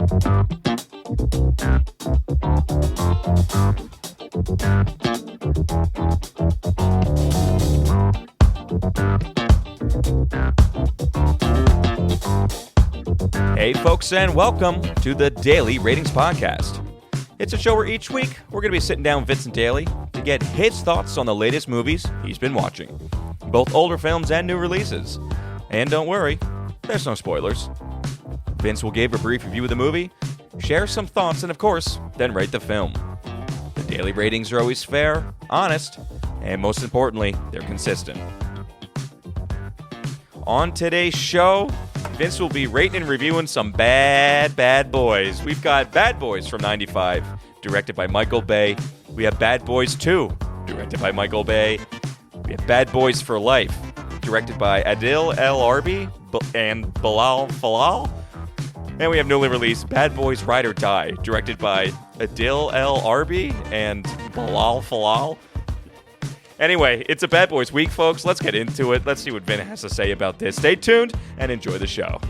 Hey folks, and welcome to the Daily Ratings Podcast. It's a show where each week we're going to be sitting down with Vincent Daly to get his thoughts on the latest movies he's been watching, both older films and new releases. And don't worry, there's no spoilers. Vince will give a brief review of the movie, share some thoughts, and of course, then rate the film. The daily ratings are always fair, honest, and most importantly, they're consistent. On today's show, Vince will be rating and reviewing some bad boys. We've got Bad Boys from 95, directed by Michael Bay. We have Bad Boys 2, directed by Michael Bay. We have Bad Boys for Life, directed by Adil El Arbi and Bilal Falal. And we have newly released Bad Boys Ride or Die, directed by Adil El Arbi and Bilal Falal. Anyway, it's a Bad Boys week, folks. Let's get into it. Let's see what Vin has to say about this. Stay tuned and enjoy the show.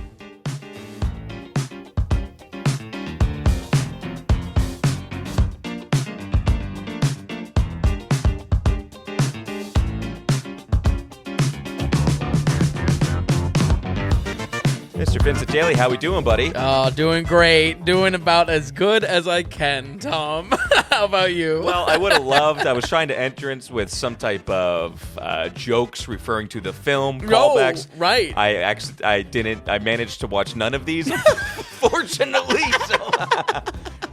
Mr. Vincent Daly, how we doing, buddy? Oh, doing great. Doing about as good as I can, Tom. How about you? Well, I would have loved, I was trying to entrance with some type of jokes referring to the film, callbacks. Oh, right. I didn't, I managed to watch none of these, fortunately, so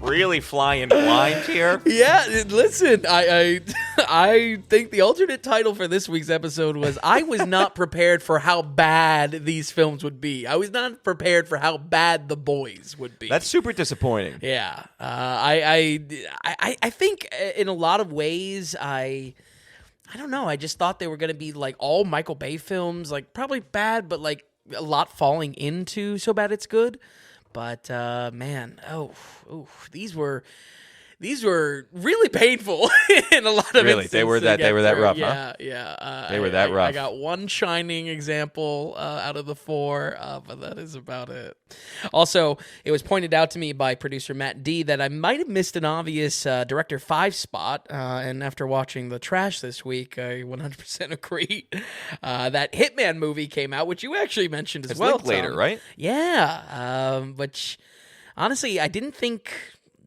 really flying blind here. Yeah, listen, I think the alternate title for this week's episode was I was not prepared for how bad these films would be. I was not prepared for how bad The Boys would be. That's super disappointing. Yeah. I think in a lot of ways, I don't know. I just thought they were going to be like all Michael Bay films, like probably bad, but like a lot falling into so bad it's good. But man, these were really painful in a lot of really, instances. they were that rough, yeah, huh? Yeah, They were that rough. I got one shining example out of the four, but that is about it. Also, it was pointed out to me by producer Matt D that I might have missed an obvious Director 5 spot, and after watching The Trash this week, I 100% agree. That Hitman movie came out, which you actually mentioned as well, It's later, Tom. right? Yeah, which honestly, I didn't think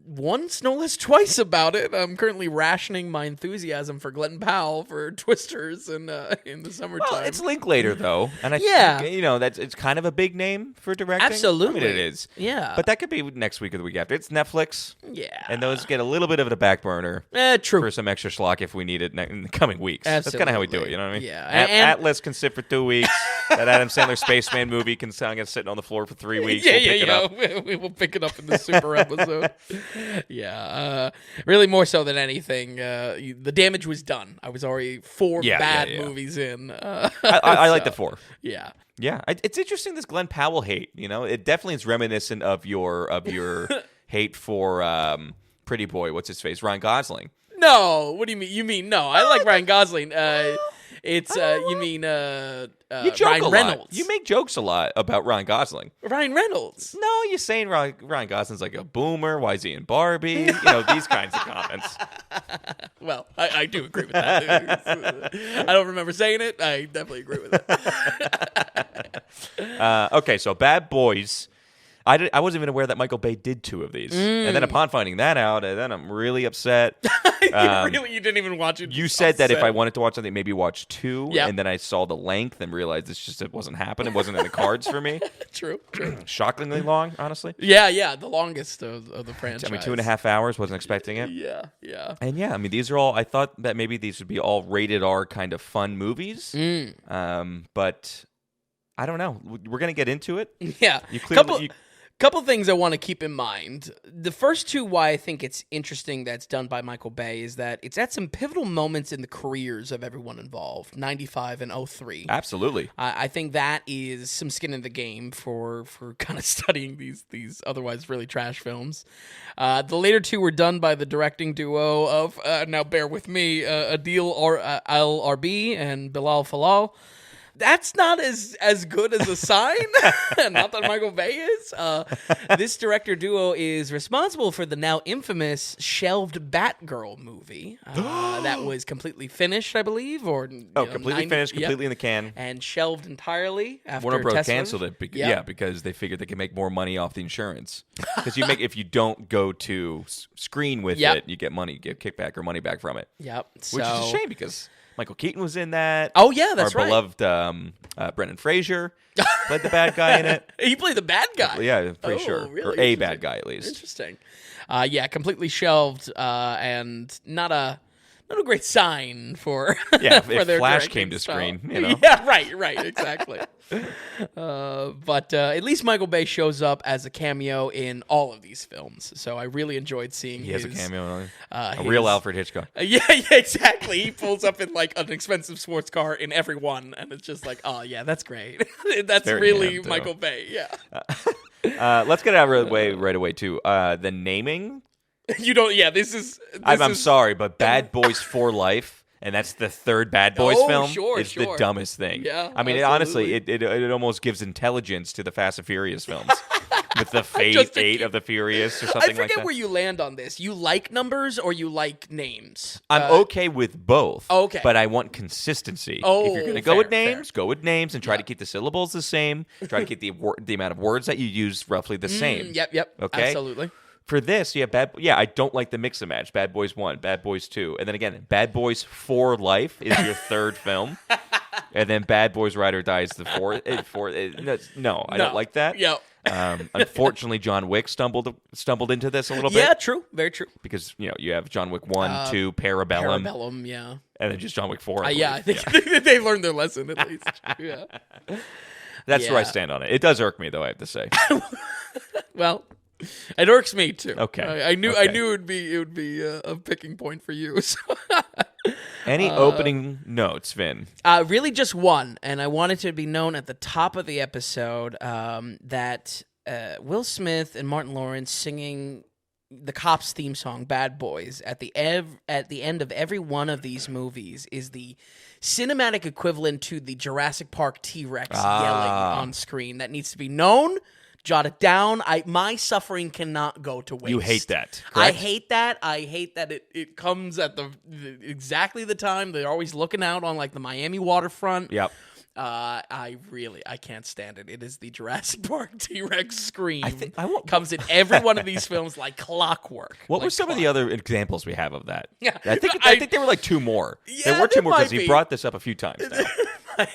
once, no less twice about it. I'm currently rationing my enthusiasm for Glenn Powell for Twisters in the summertime. Well, it's Linklater, though. And I think, it's kind of a big name for directing. Absolutely. I mean, it is. Yeah. But that could be next week or the week after. It's Netflix. Yeah. And those get a little bit of a back burner. True. For some extra schlock if we need it in the coming weeks. Absolutely. That's kind of how we do it, you know what I mean? Yeah. Atlas can sit for 2 weeks. That Adam Sandler Spaceman movie can get sitting on the floor for 3 weeks. We will pick it up in the super episode. Yeah. Really more so than anything, the damage was done. I was already four bad movies in. I like the 4. Yeah. Yeah. It's interesting, this Glenn Powell hate. You know, it definitely is reminiscent of your hate for Pretty Boy. What's his face? Ryan Gosling. No. What do you mean? You mean no? I like Ryan Gosling. It's you mean you joke Ryan a Reynolds. Lot. You make jokes a lot about Ryan Gosling. Ryan Reynolds. No, you're saying Ryan Gosling's like a boomer. Why is he in Barbie? You know, these kinds of comments. Well, I do agree with that. I don't remember saying it. I definitely agree with it. Okay, so Bad Boys. I wasn't even aware that Michael Bay did 2 of these. And then upon finding that out, then I'm really upset. You didn't even watch it. You said that if I wanted to watch something, maybe watch 2. Yep. And then I saw the length and realized it wasn't happening. It wasn't in the cards for me. True. Shockingly long, honestly. Yeah. The longest of the franchise. I mean, 2.5 hours. Wasn't expecting it. Yeah. And yeah, I mean, these are all, I thought that maybe these would be all rated R kind of fun movies. But I don't know. We're going to get into it. Yeah. You clearly... Couple things I want to keep in mind. The first two, why I think it's interesting that's done by Michael Bay, is that it's at some pivotal moments in the careers of everyone involved, 95 and 03. Absolutely. I think that is some skin in the game for kind of studying these otherwise really trash films. The later two were done by the directing duo of, now bear with me, Adil El Arbi and Bilal Falal. That's not as good as a sign. Not that Michael Bay is. This director duo is responsible for the now infamous shelved Batgirl movie that was completely finished, I believe, or completely finished, completely in the can, and shelved entirely after Warner Bros. Tesla. Canceled it. Because they figured they could make more money off the insurance. Because if you don't go to screen with it, you get money, get kickback or money back from it. Yep. Which is a shame because Michael Keaton was in that. Oh yeah, that's Our right. beloved Brendan Fraser played the bad guy in it. He played the bad guy. Yeah, I'm pretty sure, really? or a bad guy at least. Interesting. Completely shelved, and not a great sign for for their Flash directing came to style. screen. You know? Yeah, right, exactly. But at least Michael Bay shows up as a cameo in all of these films, so I really enjoyed seeing. He has a cameo in a his- real Alfred Hitchcock. Yeah, exactly. He pulls up in like an expensive sports car in every one, and it's just like, oh yeah, that's great. That's very really him, too. Michael Bay. Yeah. Let's get out of the way right away too. The naming. You don't. Yeah, this is. I'm sorry, but Bad Boys for Life, and that's the third Bad Boys film. It's the dumbest thing. Yeah, I mean, honestly, it almost gives intelligence to the Fast and Furious films. With the Fate 8 of the Furious or something like that. I forget where you land on this. You like numbers or you like names? I'm okay with both. Okay. But I want consistency. Oh, if you're going to go with fair. names, go with names and try to keep the syllables the same. Try to keep the amount of words that you use roughly the same. Yep. Okay? Absolutely. For this, I don't like the mix and match. Bad Boys 1, Bad Boys 2. And then again, Bad Boys for Life is your third film. And then Bad Boys Ride or Die is the fourth. No, I don't like that. Yep. Unfortunately, John Wick stumbled into this a little bit. Yeah, true. Very true. Because, you have John Wick 1, 2, Parabellum. Parabellum, yeah. And then just John Wick 4. I think they learned their lesson at least. Yeah. That's where I stand on it. It does irk me, though, I have to say. Well, it irks me too. Okay. I knew it would be a picking point for you. So. Any opening notes, Vin? Really just one, and I wanted to be known at the top of the episode that Will Smith and Martin Lawrence singing the Cops theme song "Bad Boys" at the end of every one of these movies is the cinematic equivalent to the Jurassic Park T-Rex yelling on screen. That needs to be known. Jot it down. My suffering cannot go to waste. You hate that, correct? I hate that. I hate that it comes at exactly the time. They're always looking out on like the Miami waterfront. Yep. I can't stand it. It is the Jurassic Park T-Rex scream. Comes in every one of these films like clockwork. What were some of the other examples we have of that? Yeah. I think there were like two more. Yeah, there were two more because might he be. brought this up a few times now.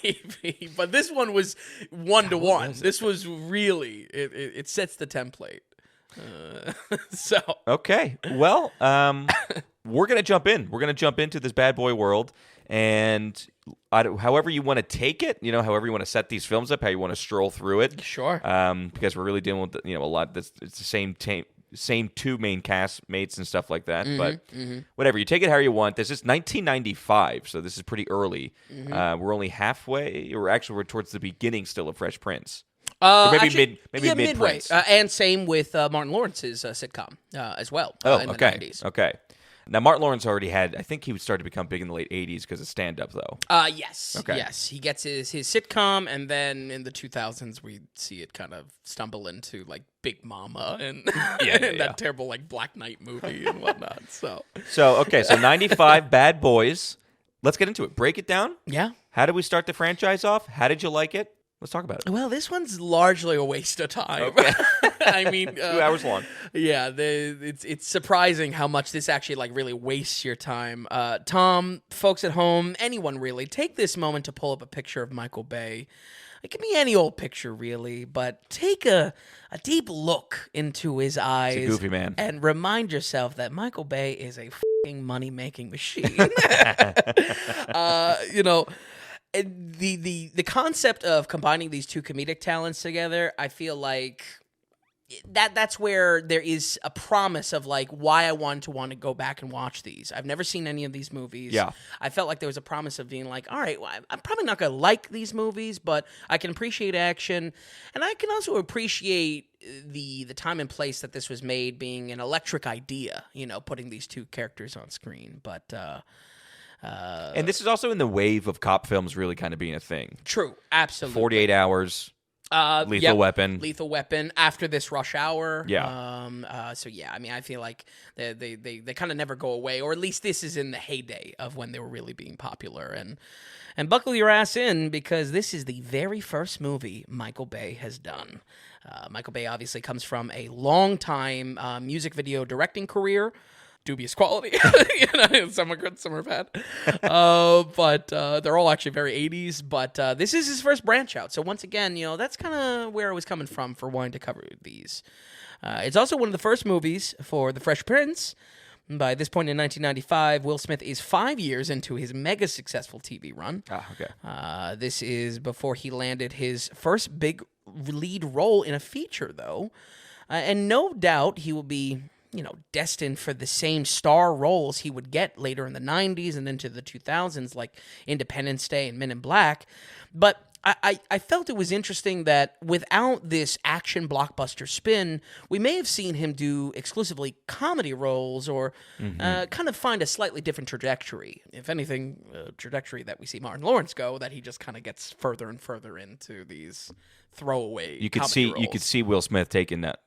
Maybe, but this one was 1-to-1. This was really it sets the template. So Okay, well, we're gonna jump in. We're gonna jump into this bad boy world, and however you want to take it, however you want to set these films up, how you want to stroll through it. Sure. Because we're really dealing with a lot. It's the same two main castmates and stuff like that. But whatever, you take it how you want. This is 1995, so this is pretty early. We're only halfway, or actually we're towards the beginning still of Fresh Prince. Or maybe midway. Prince. And same with Martin Lawrence's sitcom as well. In the 90s. Okay. Now, Martin Lawrence already had, I think he started to become big in the late 80s because of stand-up, though. Yes. Okay. Yes. He gets his sitcom, and then in the 2000s, we see it kind of stumble into, like, Big Mama and, that terrible, like, Black Knight movie and whatnot. So 95, Bad Boys. Let's get into it. Break it down. Yeah. How did we start the franchise off? How did you like it? Let's talk about it. Well, this one's largely a waste of time. Okay. I mean, 2 hours long. Yeah, it's surprising how much this actually like really wastes your time. Tom, folks at home, anyone really, take this moment to pull up a picture of Michael Bay. It can be any old picture, really, but take a deep look into his eyes. He's a goofy man. And remind yourself that Michael Bay is a f***ing money-making machine. The concept of combining these two comedic talents together, I feel like that's where there is a promise of like why I want to go back and watch these. I've never seen any of these movies. Yeah. I felt like there was a promise of being like, all right, well, I'm probably not going to like these movies, but I can appreciate action. And I can also appreciate the time and place that this was made being an electric idea, putting these two characters on screen. But And this is also in the wave of cop films really kind of being a thing. True, absolutely. 48 Hours. Lethal Weapon. Lethal Weapon. After this, Rush Hour. Yeah. So yeah, I mean, I feel like they kind of never go away, or at least this is in the heyday of when they were really being popular. And buckle your ass in, because this is the very first movie Michael Bay has done. Michael Bay obviously comes from a long time music video directing career. Dubious quality. Some are good, some are bad. But they're all actually very 80s. But this is his first branch out. So once again, that's kind of where I was coming from for wanting to cover these. It's also one of the first movies for The Fresh Prince. By this point in 1995, Will Smith is 5 years into his mega successful TV run. Okay. This is before he landed his first big lead role in a feature, though. And no doubt he will be destined for the same star roles he would get later in the 90s and into the 2000s, like Independence Day and Men in Black. But I felt it was interesting that without this action blockbuster spin, we may have seen him do exclusively comedy roles or kind of find a slightly different trajectory. If anything, a trajectory that we see Martin Lawrence go, that he just kind of gets further and further into these throwaway You could comedy see roles. Will Smith taking that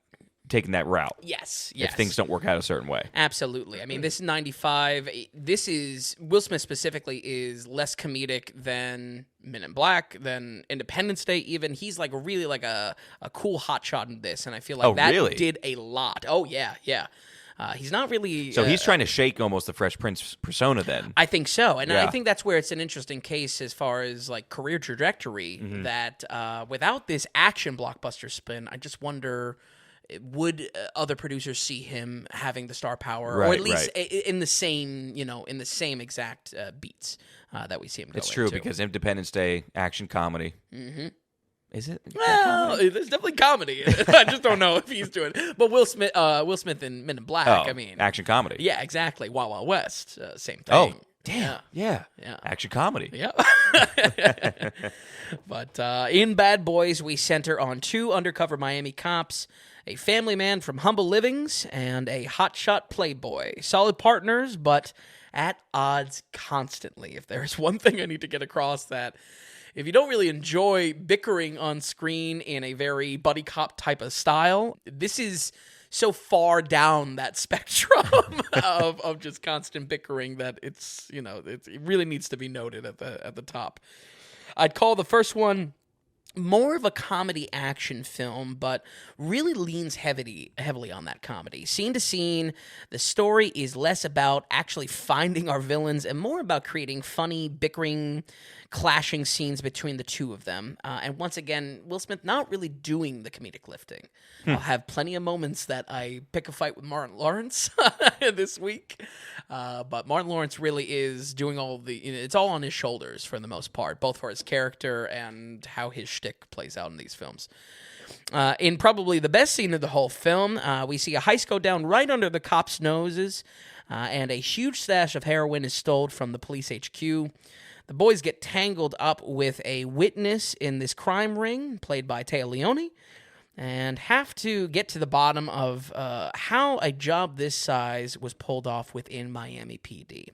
route. Yes. If things don't work out a certain way. Absolutely. I mean, this is 95. This is, Will Smith specifically is less comedic than Men in Black, than Independence Day even. He's like really like a cool hotshot in this, and I feel like really? did a lot. Oh, yeah. He's not really... So he's trying to shake almost the Fresh Prince persona then. I think so. And Yeah. I think that's where it's an interesting case as far as like career trajectory, that without this action blockbuster spin, I just wonder... would other producers see him having the star power, or at least in the same, in the same exact beats that we see him go It's true, into. because Independence Day, action comedy. Mm-hmm. Is it? Well, there's definitely comedy. I just don't know if he's doing it. But Will Smith in Men in Black, I mean. Action comedy. Yeah, exactly. Wild Wild West, same thing. Oh, damn. Yeah. Action comedy. Yeah. But in Bad Boys, we center on two undercover Miami cops, a family man from humble livings, and a hotshot playboy. Solid partners, but at odds constantly. If there's one thing I need to get across, that if you don't really enjoy bickering on screen in a very buddy cop type of style, this is so far down that spectrum of just constant bickering that it's, it really needs to be noted at the top. I'd call the first one more of a comedy action film, but really leans heavily on that comedy. Scene to scene, the story is less about actually finding our villains and more about creating funny, bickering, clashing scenes between the two of them. And once again, Will Smith not really doing the comedic lifting. I'll have plenty of moments that I pick a fight with Martin Lawrence this week. But Martin Lawrence really is doing all the... it's all on his shoulders for the most part, both for his character and how his shtick plays out in these films. In probably the best scene of the whole film, we see a heist go down right under the cops' noses, and a huge stash of heroin is stolen from the police HQ. The boys get tangled up with a witness in this crime ring, played by Téa Leoni, and have to get to the bottom of how a job this size was pulled off within Miami PD.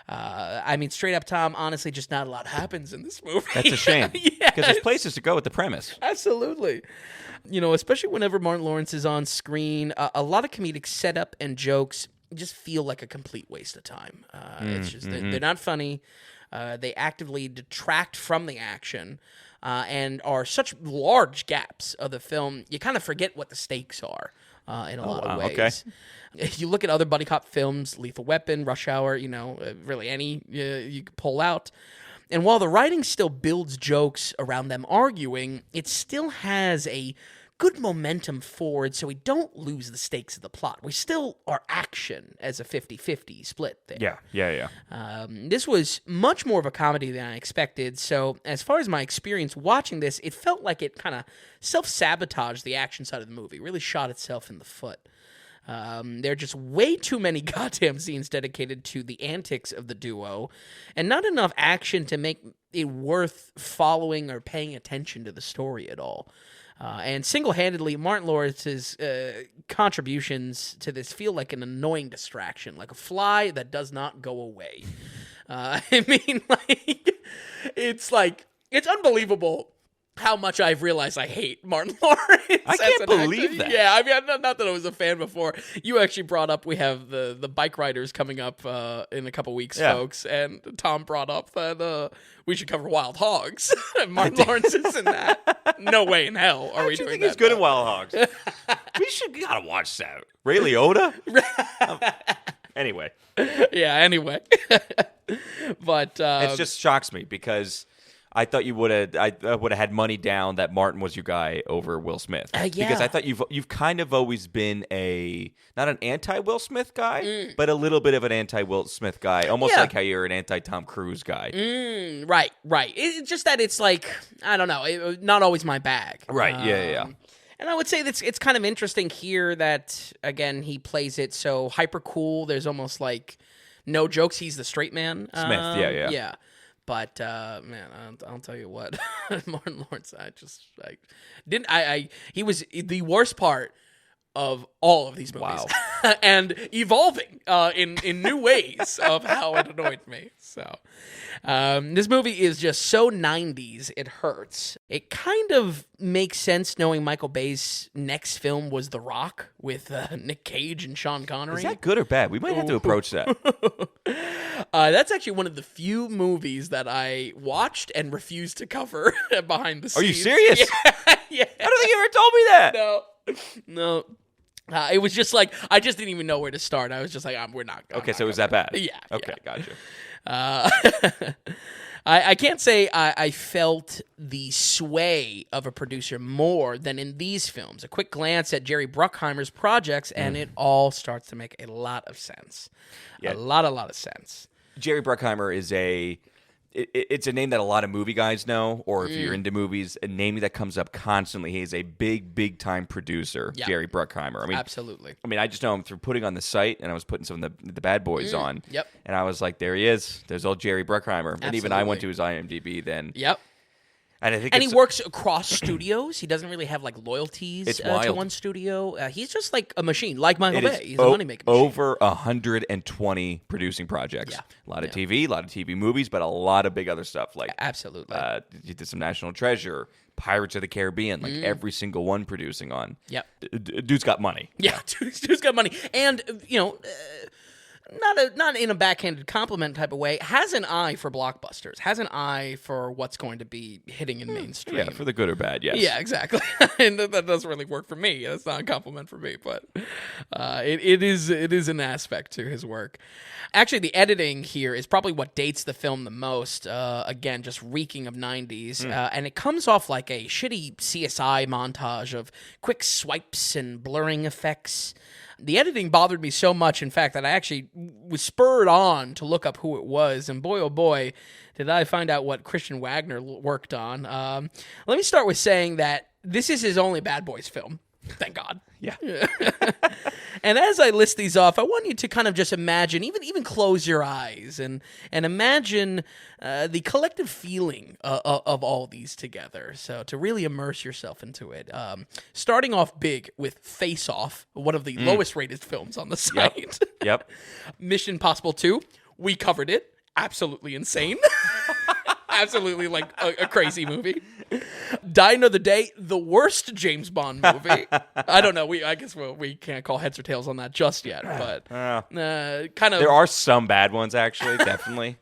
I mean, straight up, Tom, honestly, just not a lot happens in this movie. That's a shame. Because there's places to go with the premise. Absolutely. Especially whenever Martin Lawrence is on screen, a lot of comedic setup and jokes just feel like a complete waste of time. It's just, they're not funny. They actively detract from the action and are such large gaps of the film, you kind of forget what the stakes are in a lot of ways. Okay. If you look at other buddy cop films, Lethal Weapon, Rush Hour, really any you could pull out. And while the writing still builds jokes around them arguing, it still has a good momentum forward so we don't lose the stakes of the plot. We still are action as a 50-50 split there. Yeah. This was much more of a comedy than I expected, so as far as my experience watching this, it felt like it kind of self-sabotaged the action side of the movie, really shot itself in the foot. There are just way too many goddamn scenes dedicated to the antics of the duo, and not enough action to make it worth following or paying attention to the story at all. And single-handedly, Martin Lawrence's contributions to this feel like an annoying distraction, like a fly that does not go away. I mean, it's unbelievable how much I've realized I hate Martin Lawrence. I can't believe that. Yeah, I mean, not that I was a fan before. You actually brought up we have the bike riders coming up in a couple weeks, folks, and Tom brought up that we should cover Wild Hogs. Martin Lawrence is in that. No way in hell are we doing that. He's good at Wild Hogs. We gotta watch that. Ray Liotta? Anyway. Yeah, anyway. But it just shocks me because I thought you would have had money down that Martin was your guy over Will Smith. Yeah. Because I thought you've kind of always been not an anti-Will Smith guy, but a little bit of an anti-Will Smith guy, almost like how you're an anti-Tom Cruise guy. Right. It's just that it's like, I don't know, not always my bag. Right, yeah. And I would say that it's kind of interesting here that, again, he plays it so hyper cool. There's almost like no jokes. He's the straight man. Smith, yeah. Yeah. But man, I'll tell you what, Martin Lawrence, he was the worst part of all of these movies. Wow. And evolving in new ways of how it annoyed me. So this movie is just so 90s, it hurts. It kind of makes sense knowing Michael Bay's next film was The Rock with Nick Cage and Sean Connery. Is that good or bad? We might have to approach that. That's actually one of the few movies that I watched and refused to cover behind the scenes. Are you serious? Yeah. I don't think you ever told me that. No. It was just like, I just didn't even know where to start. I was just like, we're not going. Okay, so it was that bad? Yeah. Okay, gotcha. I can't say I felt the sway of a producer more than in these films. A quick glance at Jerry Bruckheimer's projects, and it all starts to make a lot of sense. Yeah. A lot of sense. Jerry Bruckheimer is it's a name that a lot of movie guys know, or if you're into movies, a name that comes up constantly. He is a big time producer, Jerry Bruckheimer. I mean, absolutely. I mean, I just know him through putting on the site, and I was putting some of the Bad Boys on. Yep. And I was like, there he is. There's old Jerry Bruckheimer. Absolutely. And even I went to his IMDb then. Yep. And I think he works across studios. He doesn't really have like loyalties to one studio. He's just like a machine, like Michael Bay. He's a money-making machine. Over 120 producing projects. Yeah. A lot of TV, a lot of TV movies, but a lot of big other stuff. Like absolutely. He did some National Treasure, Pirates of the Caribbean, like every single one producing on. Yep. Dude's got money. Yeah, dude's got money. And, not in a backhanded compliment type of way, has an eye for blockbusters, has an eye for what's going to be hitting in mainstream. Yeah, for the good or bad, yes. Yeah, exactly. And that doesn't really work for me. That's not a compliment for me, but it is an aspect to his work. Actually, the editing here is probably what dates the film the most. Again, just reeking of 90s. And it comes off like a shitty CSI montage of quick swipes and blurring effects. The editing bothered me so much, in fact, that I actually was spurred on to look up who it was. And boy, oh boy, did I find out what Christian Wagner worked on. Let me start with saying that this is his only Bad Boys film. Thank God. Yeah. And as I list these off, I want you to kind of just imagine, even close your eyes and imagine the collective feeling of all these together. So to really immerse yourself into it. Starting off big with Face Off, one of the lowest rated films on the site. Yep. Mission Impossible 2, we covered it. Absolutely insane. Absolutely like a crazy movie. Die Another Day, the worst James Bond movie. I don't know. I guess we can't call heads or tails on that just yet, but kind of. There are some bad ones, actually, definitely,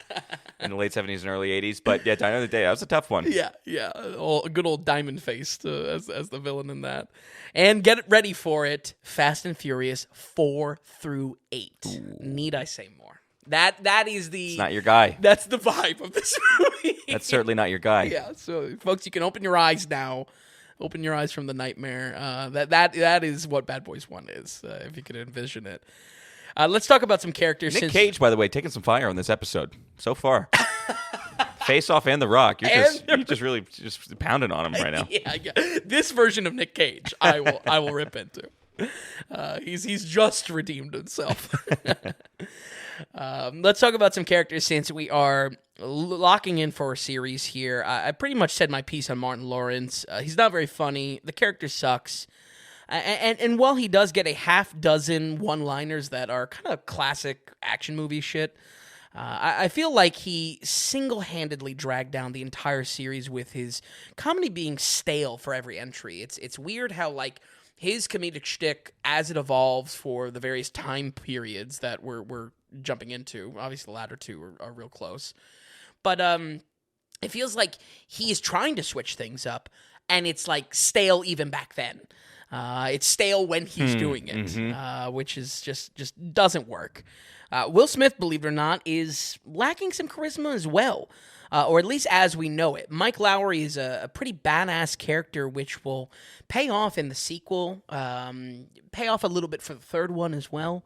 in the late 70s and early 80s. But yeah, Die Another Day, that was a tough one. Yeah. A good old Diamond Face as the villain in that. And get ready for it, Fast and Furious 4 through 8. Ooh. Need I say more? That is the... It's not your guy. That's the vibe of this movie. That's certainly not your guy. Yeah, so folks, you can open your eyes now. Open your eyes from the nightmare. That is what Bad Boys 1 is, if you can envision it. Let's talk about some characters. Nick Cage, by the way, taking some fire on this episode so far. Face Off and The Rock. You're just really pounding on him right now. Yeah. This version of Nick Cage, I will rip into. He's just redeemed himself. Let's talk about some characters since we are locking in for a series here. I pretty much said my piece on Martin Lawrence. He's not very funny. The character sucks. And while he does get a half dozen one-liners that are kind of classic action movie shit, I feel like he single-handedly dragged down the entire series with his comedy being stale for every entry. It's weird how, like, his comedic shtick, as it evolves for the various time periods that we're jumping into, obviously the latter two are real close, but it feels like he is trying to switch things up, and it's, like, stale even back then. It's stale when he's doing it, which is just doesn't work. Will Smith, believe it or not, is lacking some charisma as well, or at least as we know it. Mike Lowry is a pretty badass character, which will pay off in the sequel, pay off a little bit for the third one as well.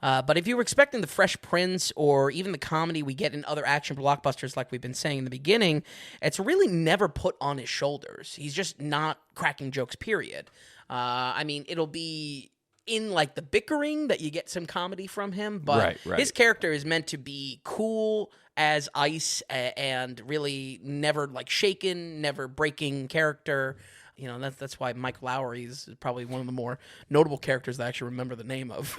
But if you were expecting the Fresh Prince or even the comedy we get in other action blockbusters like we've been saying in the beginning, it's really never put on his shoulders. He's just not cracking jokes, period. I mean, it'll be in, like, the bickering that you get some comedy from him, but his character is meant to be cool as ice and really never, like, shaken, never breaking character. You know, that's why Mike Lowry is probably one of the more notable characters that I actually remember the name of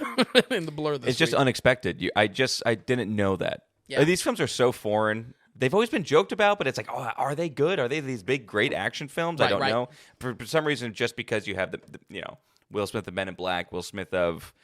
in the blur this It's just week. Unexpected. I didn't know that. Yeah. These films are so foreign. They've always been joked about, but it's like, oh, are they good? Are they these big, great action films? I don't know. For some reason, just because you have the Will Smith of Men in Black, Will Smith of,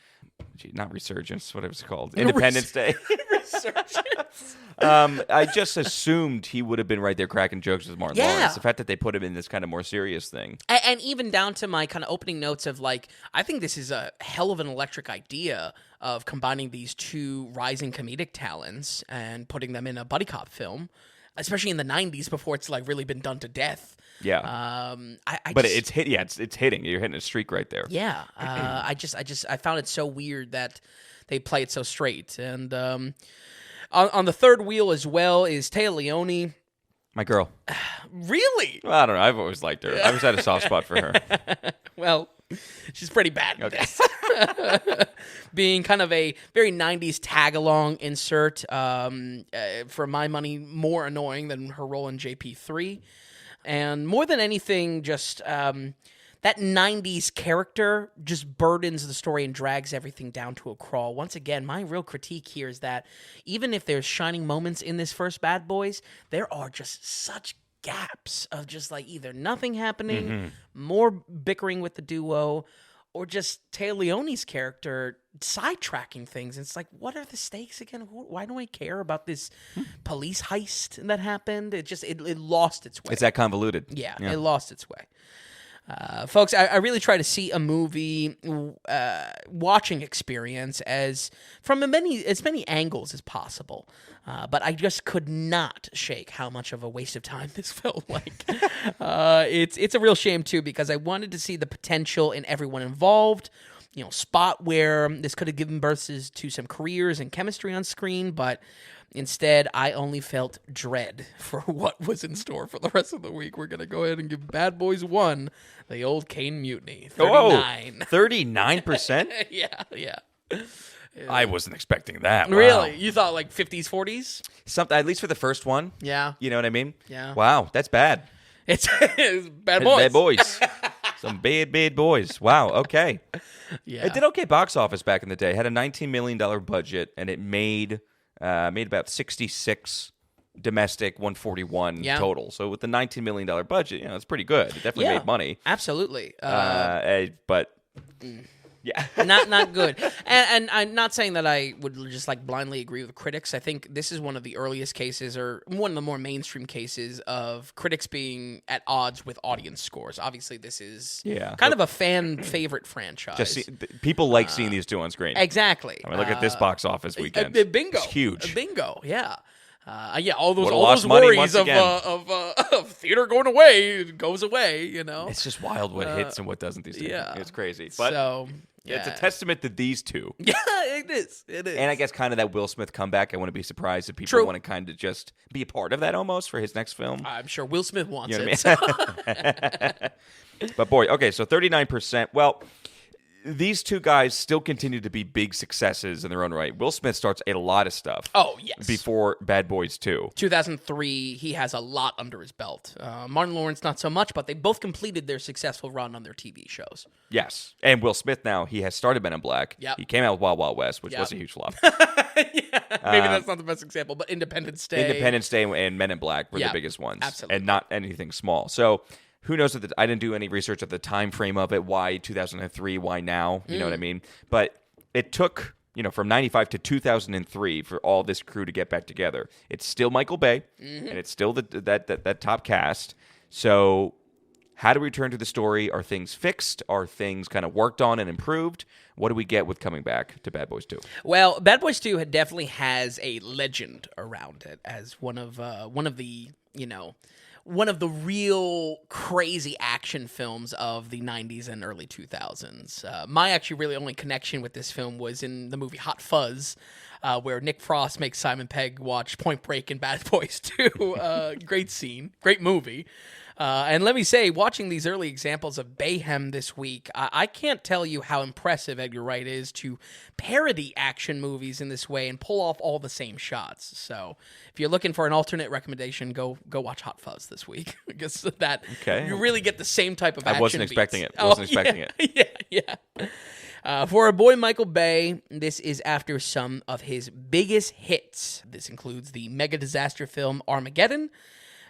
not Resurgence, whatever it's called, Independence Day. Resurgence. I just assumed he would have been right there cracking jokes with Martin Lawrence. The fact that they put him in this kind of more serious thing. And even down to my kind of opening notes of, like, I think this is a hell of an electric idea of combining these two rising comedic talents and putting them in a buddy cop film, especially in the 90s before it's, like, really been done to death. Yeah. But it's hitting. You're hitting a streak right there. Yeah. I found it so weird that they play it so straight. And on the third wheel as well is Téa Leoni. My girl. Really? Well, I don't know. I've always liked her. I always had a soft spot for her. Well, she's pretty bad in this. Being kind of a very 90s tag-along insert, for my money, more annoying than her role in JP3. And more than anything, just that 90s character just burdens the story and drags everything down to a crawl. Once again, my real critique here is that even if there's shining moments in this first Bad Boys, there are just such gaps of just, like, either nothing happening, more bickering with the duo, or just Téa Leoni's character sidetracking things. It's like, what are the stakes again? Why do I care about this police heist that happened? It lost its way. It's that convoluted. Yeah, it lost its way. Folks, I really try to see a movie watching experience from as many angles as possible. But I just could not shake how much of a waste of time this felt like. It's a real shame, too, because I wanted to see the potential in everyone involved, spot where this could have given birth to some careers and chemistry on screen, but instead, I only felt dread for what was in store for the rest of the week. We're going to go ahead and give Bad Boys 1 the old Kane Mutiny. 39. 39%? Yeah. I wasn't expecting that. Wow. Really? You thought like 50s, 40s? Something, at least for the first one. Yeah. You know what I mean? Yeah. Wow, that's bad. It's Bad Boys. Bad Boys. Some bad boys. Wow, okay. Yeah. It did okay box office back in the day. It had a $19 million budget, and it made about 66 domestic, 141 total. So with the $19 million budget, it's pretty good. It definitely made money. Absolutely. But yeah, not good. And I'm not saying that I would just like blindly agree with critics. I think this is one of the earliest cases, or one of the more mainstream cases, of critics being at odds with audience scores. Obviously, this is kind of a fan favorite franchise. People like seeing these two on screen. Exactly. I mean, look at this box office weekend. Bingo. It's huge. Bingo. Yeah. All those money worries of theater going away goes away. It's just wild what hits and what doesn't these days. Yeah, it's crazy. But it's a testament to these two. Yeah, it is. And I guess kind of that Will Smith comeback. I wouldn't be surprised if people want to kind of just be a part of that almost for his next film. I'm sure Will Smith wants it. But boy, okay, so 39%. Well, these two guys still continue to be big successes in their own right. Will Smith starts a lot of stuff. Oh, yes. Before Bad Boys 2. 2003, he has a lot under his belt. Martin Lawrence, not so much, but they both completed their successful run on their TV shows. Yes. And Will Smith now, he has started Men in Black. Yep. He came out with Wild Wild West, which was a huge flop. Yeah, maybe that's not the best example, but Independence Day. Independence Day and Men in Black were the biggest ones. Absolutely. And not anything small. So who knows? I didn't do any research of the time frame of it. Why 2003? Why now? You know what I mean? But it took, from 95 to 2003 for all this crew to get back together. It's still Michael Bay, and it's still that top cast. So how do we return to the story? Are things fixed? Are things kind of worked on and improved? What do we get with coming back to Bad Boys 2? Well, Bad Boys 2 definitely has a legend around it as one of the real crazy action films of the 90s and early 2000s. My actually really only connection with this film was in the movie Hot Fuzz, where Nick Frost makes Simon Pegg watch Point Break and Bad Boys 2. Great scene, great movie. And let me say, watching these early examples of Bayhem this week, I can't tell you how impressive Edgar Wright is to parody action movies in this way and pull off all the same shots. So if you're looking for an alternate recommendation, go watch Hot Fuzz this week. Because you really get the same type of action I wasn't expecting it. Yeah. For our boy Michael Bay, this is after some of his biggest hits. This includes the mega disaster film Armageddon,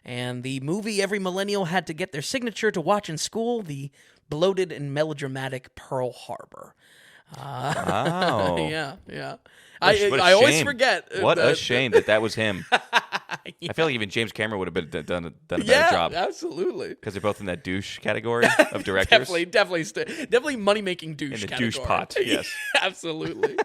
and the movie every millennial had to get their signature to watch in school, the bloated and melodramatic Pearl Harbor. Wow. Yeah. What I always forget. What a shame that was him. I feel like even James Cameron would have done a better job. Absolutely. Because they're both in that douche category of directors. definitely money-making douche in the category. douche pot, yes. Absolutely.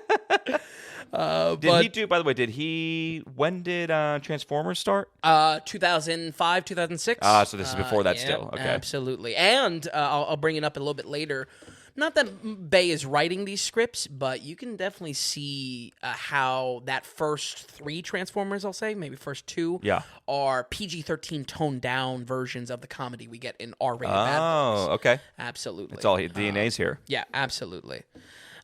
When did Transformers start? 2005, 2006. So this is before that still. Okay. Absolutely. And I'll bring it up a little bit later. Not that Bay is writing these scripts, but you can definitely see how that first 3 Transformers, I'll say, maybe first 2, are PG-13 toned down versions of the comedy we get in R-rated Bad Boys. Oh, okay. Absolutely. It's all DNA's here. Yeah, absolutely.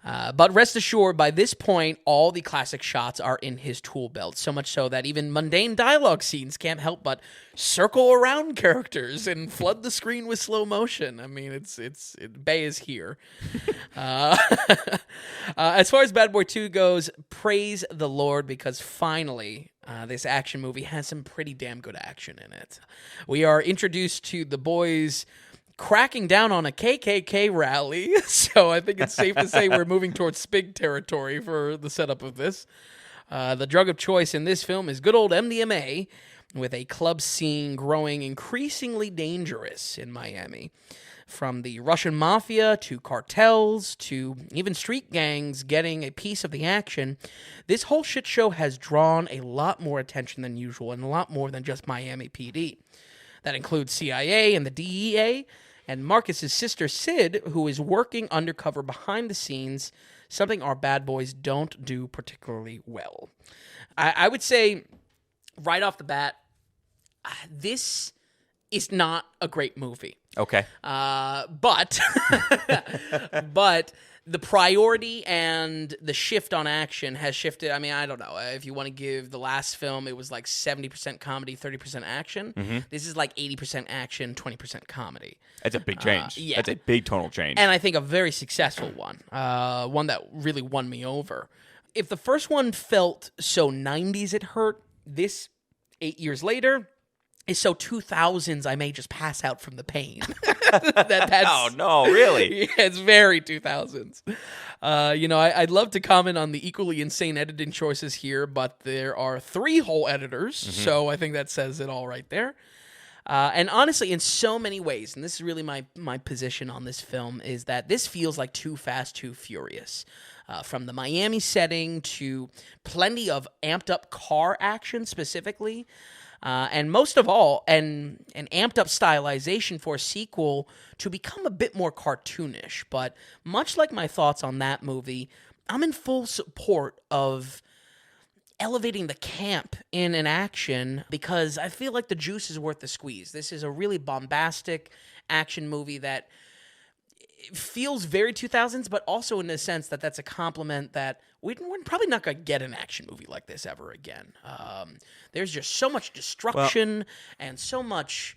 But rest assured, by this point, all the classic shots are in his tool belt, so much so that even mundane dialogue scenes can't help but circle around characters and flood the screen with slow motion. I mean, Bay is here. As far as Bad Boy 2 goes, praise the Lord, because finally, this action movie has some pretty damn good action in it. We are introduced to the boys cracking down on a KKK rally, so I think it's safe to say we're moving towards Spig territory for the setup of this. The drug of choice in this film is good old MDMA, with a club scene growing increasingly dangerous in Miami. From the Russian mafia to cartels to even street gangs getting a piece of the action, this whole shit show has drawn a lot more attention than usual, and a lot more than just Miami PD. That includes CIA and the DEA, and Marcus's sister Sid, who is working undercover behind the scenes, something our bad boys don't do particularly well. I would say, right off the bat, this is not a great movie. Okay. But the priority and the shift on action has shifted. I mean, I don't know. If you want to give the last film, it was like 70% comedy, 30% action. Mm-hmm. This is like 80% action, 20% comedy. That's a big change. That's a big tonal change. And I think a very successful one. One that really won me over. If the first one felt so 90s it hurt, this 8 years later is so 2000s I may just pass out from the pain. Oh, no, really? Yeah, it's very 2000s. I'd love to comment on the equally insane editing choices here, but there are 3 whole editors, so I think that says it all right there. And honestly, in so many ways, and this is really my position on this film, is that this feels like Too Fast, Too Furious. From the Miami setting to plenty of amped up car action specifically. And most of all, an amped up stylization for a sequel to become a bit more cartoonish. But much like my thoughts on that movie, I'm in full support of elevating the camp in an action because I feel like the juice is worth the squeeze. This is a really bombastic action movie that feels very 2000s, but also in the sense that that's a compliment that we're probably not going to get an action movie like this ever again. There's just so much destruction and so much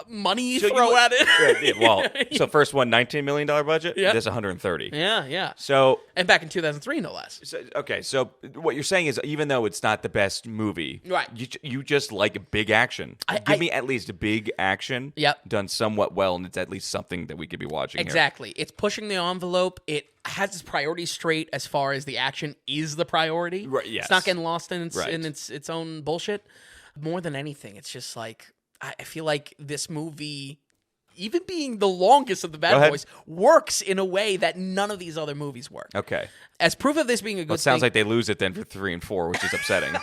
money So throw at it. Yeah, well, so first one, $19 million budget. Yeah. This 130. Yeah. So And back in 2003, no less. okay, so what you're saying is, even though it's not the best movie, Right. You just like big action. Give me at least a big action. Yep. Done somewhat well, and it's at least something that we could be watching. Exactly. It's pushing the envelope. It has its priorities straight as far as the action is the priority. Right, yes. It's not getting lost in Right. its own bullshit. More than anything, it's just like I feel like this movie, even being the longest of the Bad Boys, works in a way that none of these other movies work. Okay. As proof of this being a good Well, it sounds thing, like they lose it then for 3 and 4, which is upsetting.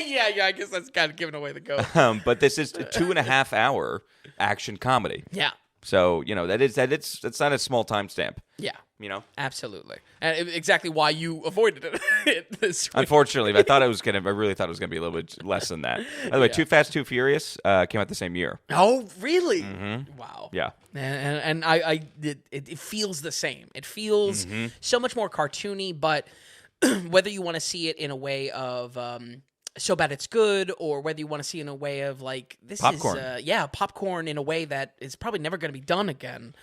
yeah, I guess that's kind of giving away the go. But this is a 2.5 hour action comedy. Yeah. So, that's not a small timestamp. Yeah. Absolutely. And exactly why you avoided it this week. Unfortunately, I really thought it was gonna be a little bit less than that. By the way, Too Fast, Too Furious came out the same year. Oh, really? Wow. Yeah. And it feels the same. It feels Mm-hmm. so much more cartoony, but whether you want to see it in a way of so bad it's good, or whether you want to see it in a way of like this Popcorn. is popcorn in a way that is probably never going to be done again.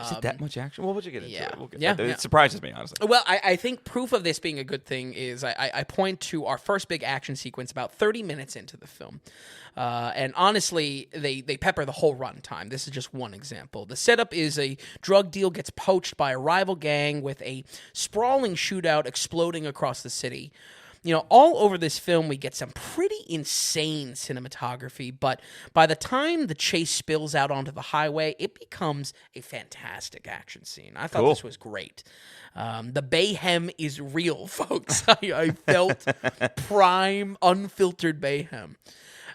Is it that much action? Well, we'll get into it. We'll get Yeah, it. yeah. It surprises me, honestly. Well, I think proof of this being a good thing is I point to our first big action sequence about 30 minutes into the film. And honestly, they pepper the whole runtime. This is just one example. The setup is a drug deal gets poached by a rival gang with a sprawling shootout exploding across the city. All over this film, we get some pretty insane cinematography, but by the time the chase spills out onto the highway, it becomes a fantastic action scene. I thought this was great. The Bayhem is real, folks. I felt prime, unfiltered Bayhem.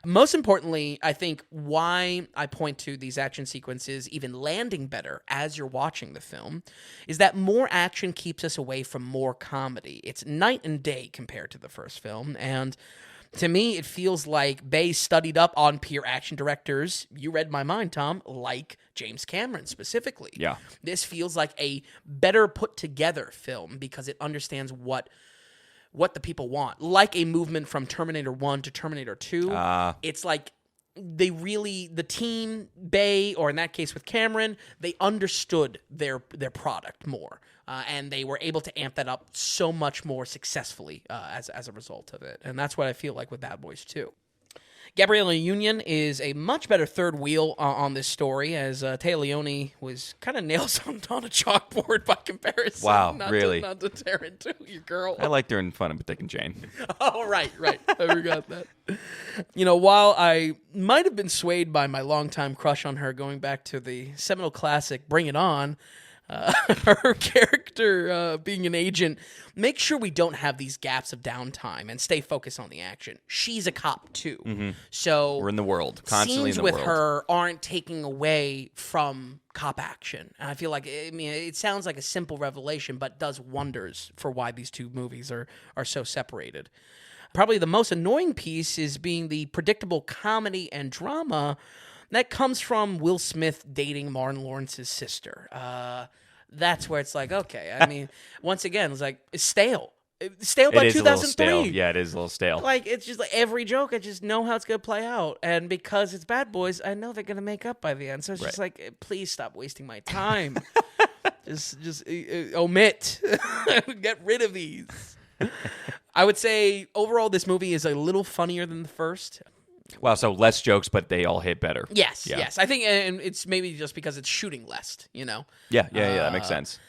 Most importantly, I think why I point to these action sequences even landing better as you're watching the film is that more action keeps us away from more comedy. It's night and day compared to the first film, and to me, it feels like Bay studied up on peer action directors, you read my mind, Tom, like James Cameron specifically. Yeah. This feels like a better put together film because it understands what the people want. Like a movement from Terminator 1 to Terminator 2. It's like the team, Bay, or in that case with Cameron, they understood their product more. And they were able to amp that up so much more successfully as a result of it. And that's what I feel like with Bad Boys 2. Gabriella Union is a much better third wheel on this story, as Téa Leoni was kind of nails on a chalkboard by comparison. Wow, not really? Not to tear into your girl. I liked her in Fun with Dick and Jane. Oh, right. I forgot that. While I might have been swayed by my longtime crush on her going back to the seminal classic Bring It On, her character being an agent, make sure we don't have these gaps of downtime and stay focused on the action. She's a cop too, so We're in the world, constantly scenes in the with world. her aren't taking away from cop action. And I feel like it sounds like a simple revelation, but does wonders for why these two movies are so separated. Probably the most annoying piece is being the predictable comedy and drama that comes from Will Smith dating Martin Lawrence's sister. That's where it's like, okay. I mean, once again, it's like, it's stale. Stale by It is a little 2003. stale. Yeah, it is a little stale. Like, it's just like every joke, I just know how it's going to play out. And because it's Bad Boys, I know they're going to make up by the end. So it's just like, please stop wasting my time. just omit. Get rid of these. I would say, overall, this movie is a little funnier than the first. Wow, so less jokes, but they all hit better. Yes, Yeah. yes. I think and it's maybe just because it's shooting less, Yeah, that makes sense.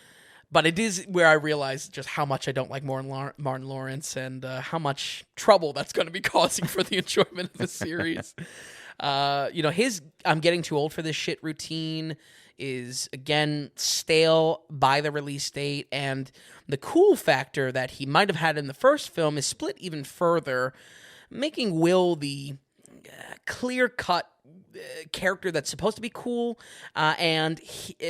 But it is where I realize just how much I don't like Martin Lawrence and how much trouble that's going to be causing for the enjoyment of the series. His I'm getting too old for this shit routine is, again, stale by the release date. And the cool factor that he might have had in the first film is split even further, making Will the clear-cut character that's supposed to be cool, and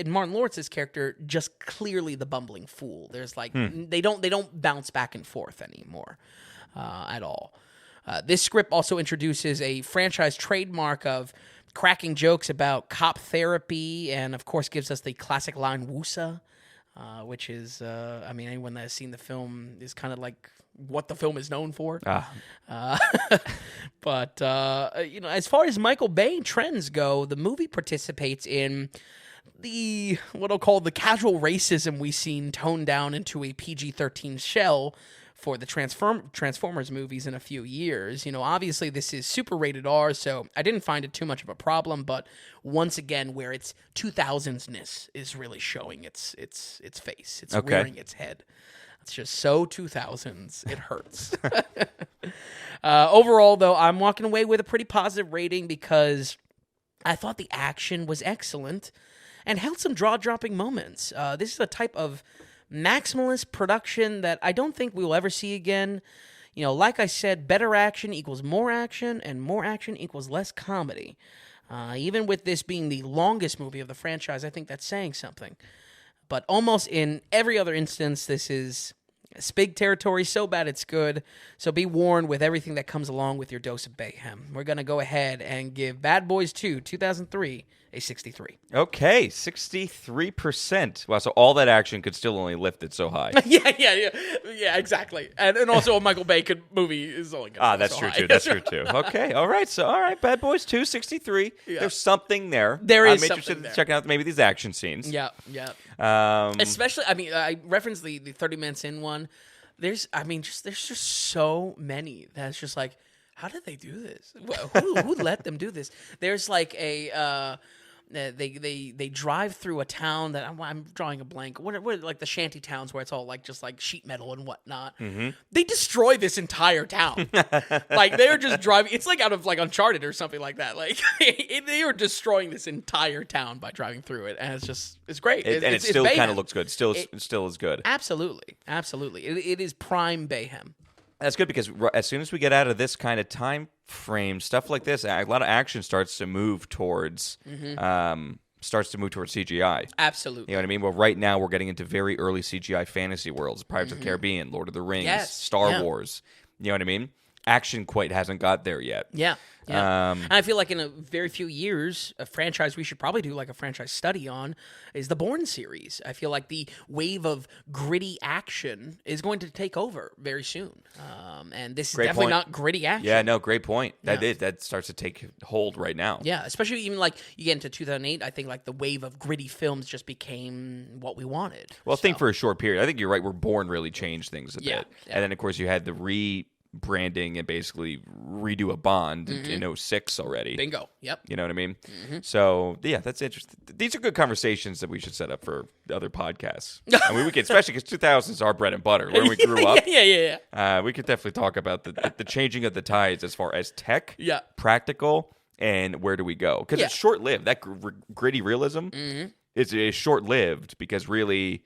Martin Lawrence's character just clearly the bumbling fool. There's like they don't bounce back and forth anymore at all. This script also introduces a franchise trademark of cracking jokes about cop therapy, and of course gives us the classic line "Woosa." which is, I mean, anyone that has seen the film is kind of like what the film is known for. But, as far as Michael Bay trends go, the movie participates in what I'll call the casual racism we've seen toned down into a PG-13 shell for the Transformers movies in a few years. Obviously this is super rated R, so I didn't find it too much of a problem, but once again, where its 2000s-ness is really showing its face. It's rearing its head. It's just so 2000s, it hurts. Overall, though, I'm walking away with a pretty positive rating because I thought the action was excellent and held some jaw-dropping moments. This is a type of maximalist production that I don't think we will ever see again. Like I said, better action equals more action, and more action equals less comedy. Even with this being the longest movie of the franchise, I think that's saying something. But almost in every other instance, this is Spig territory, so bad it's good. So be warned with everything that comes along with your dose of Bayhem. We're going to go ahead and give Bad Boys 2, 2003, a 63. Okay, 63%. Wow, so all that action could still only lift it so high. Yeah, exactly. And also a Michael Bay movie is only going to that's true too. That's true too. Okay, all right, Bad Boys 2, 63. Yeah. There's something there. There is I'm interested in checking out maybe these action scenes. Yeah. Especially, I mean, I referenced the 30 minutes in one. There's just so many that's just like, how did they do this? Who let them do this? There's like a they drive through a town that I'm drawing a blank. What like the shanty towns where it's all like just like sheet metal and whatnot. Mm-hmm. They destroy this entire town. Like they're just driving. It's like out of like Uncharted or something like that. Like they are destroying this entire town by driving through it, and it's great. It still kind of looks good. Still is good. Absolutely. It is prime Bayhem. That's good because as soon as we get out of this kind of time frame, stuff like this, a lot of action starts to move towards CGI. Absolutely. You know what I mean? Well, right now we're getting into very early CGI fantasy worlds: Pirates of the Caribbean, Lord of the Rings, Star Wars. You know what I mean? Action quite hasn't got there yet. Yeah. And I feel like in a very few years, a franchise we should probably do like a franchise study on is the Bourne series. I feel like the wave of gritty action is going to take over very soon. And this is definitely not gritty action. Yeah, no, great point. That starts to take hold right now. Yeah, especially even like you get into 2008, I think like the wave of gritty films just became what we wanted. Well, I think for a short period, I think you're right, where Bourne really changed things a bit. Yeah. And then, of course, you had the branding and basically redo a Bond in 06 already. Bingo. Yep. You know what I mean? Mm-hmm. So, yeah, that's interesting. These are good conversations that we should set up for other podcasts. I mean, we could, especially because 2000s is our bread and butter, where we grew up. Yeah. We could definitely talk about the changing of the tides as far as tech, practical, and where do we go? Because it's short-lived. That gritty realism is short-lived because really...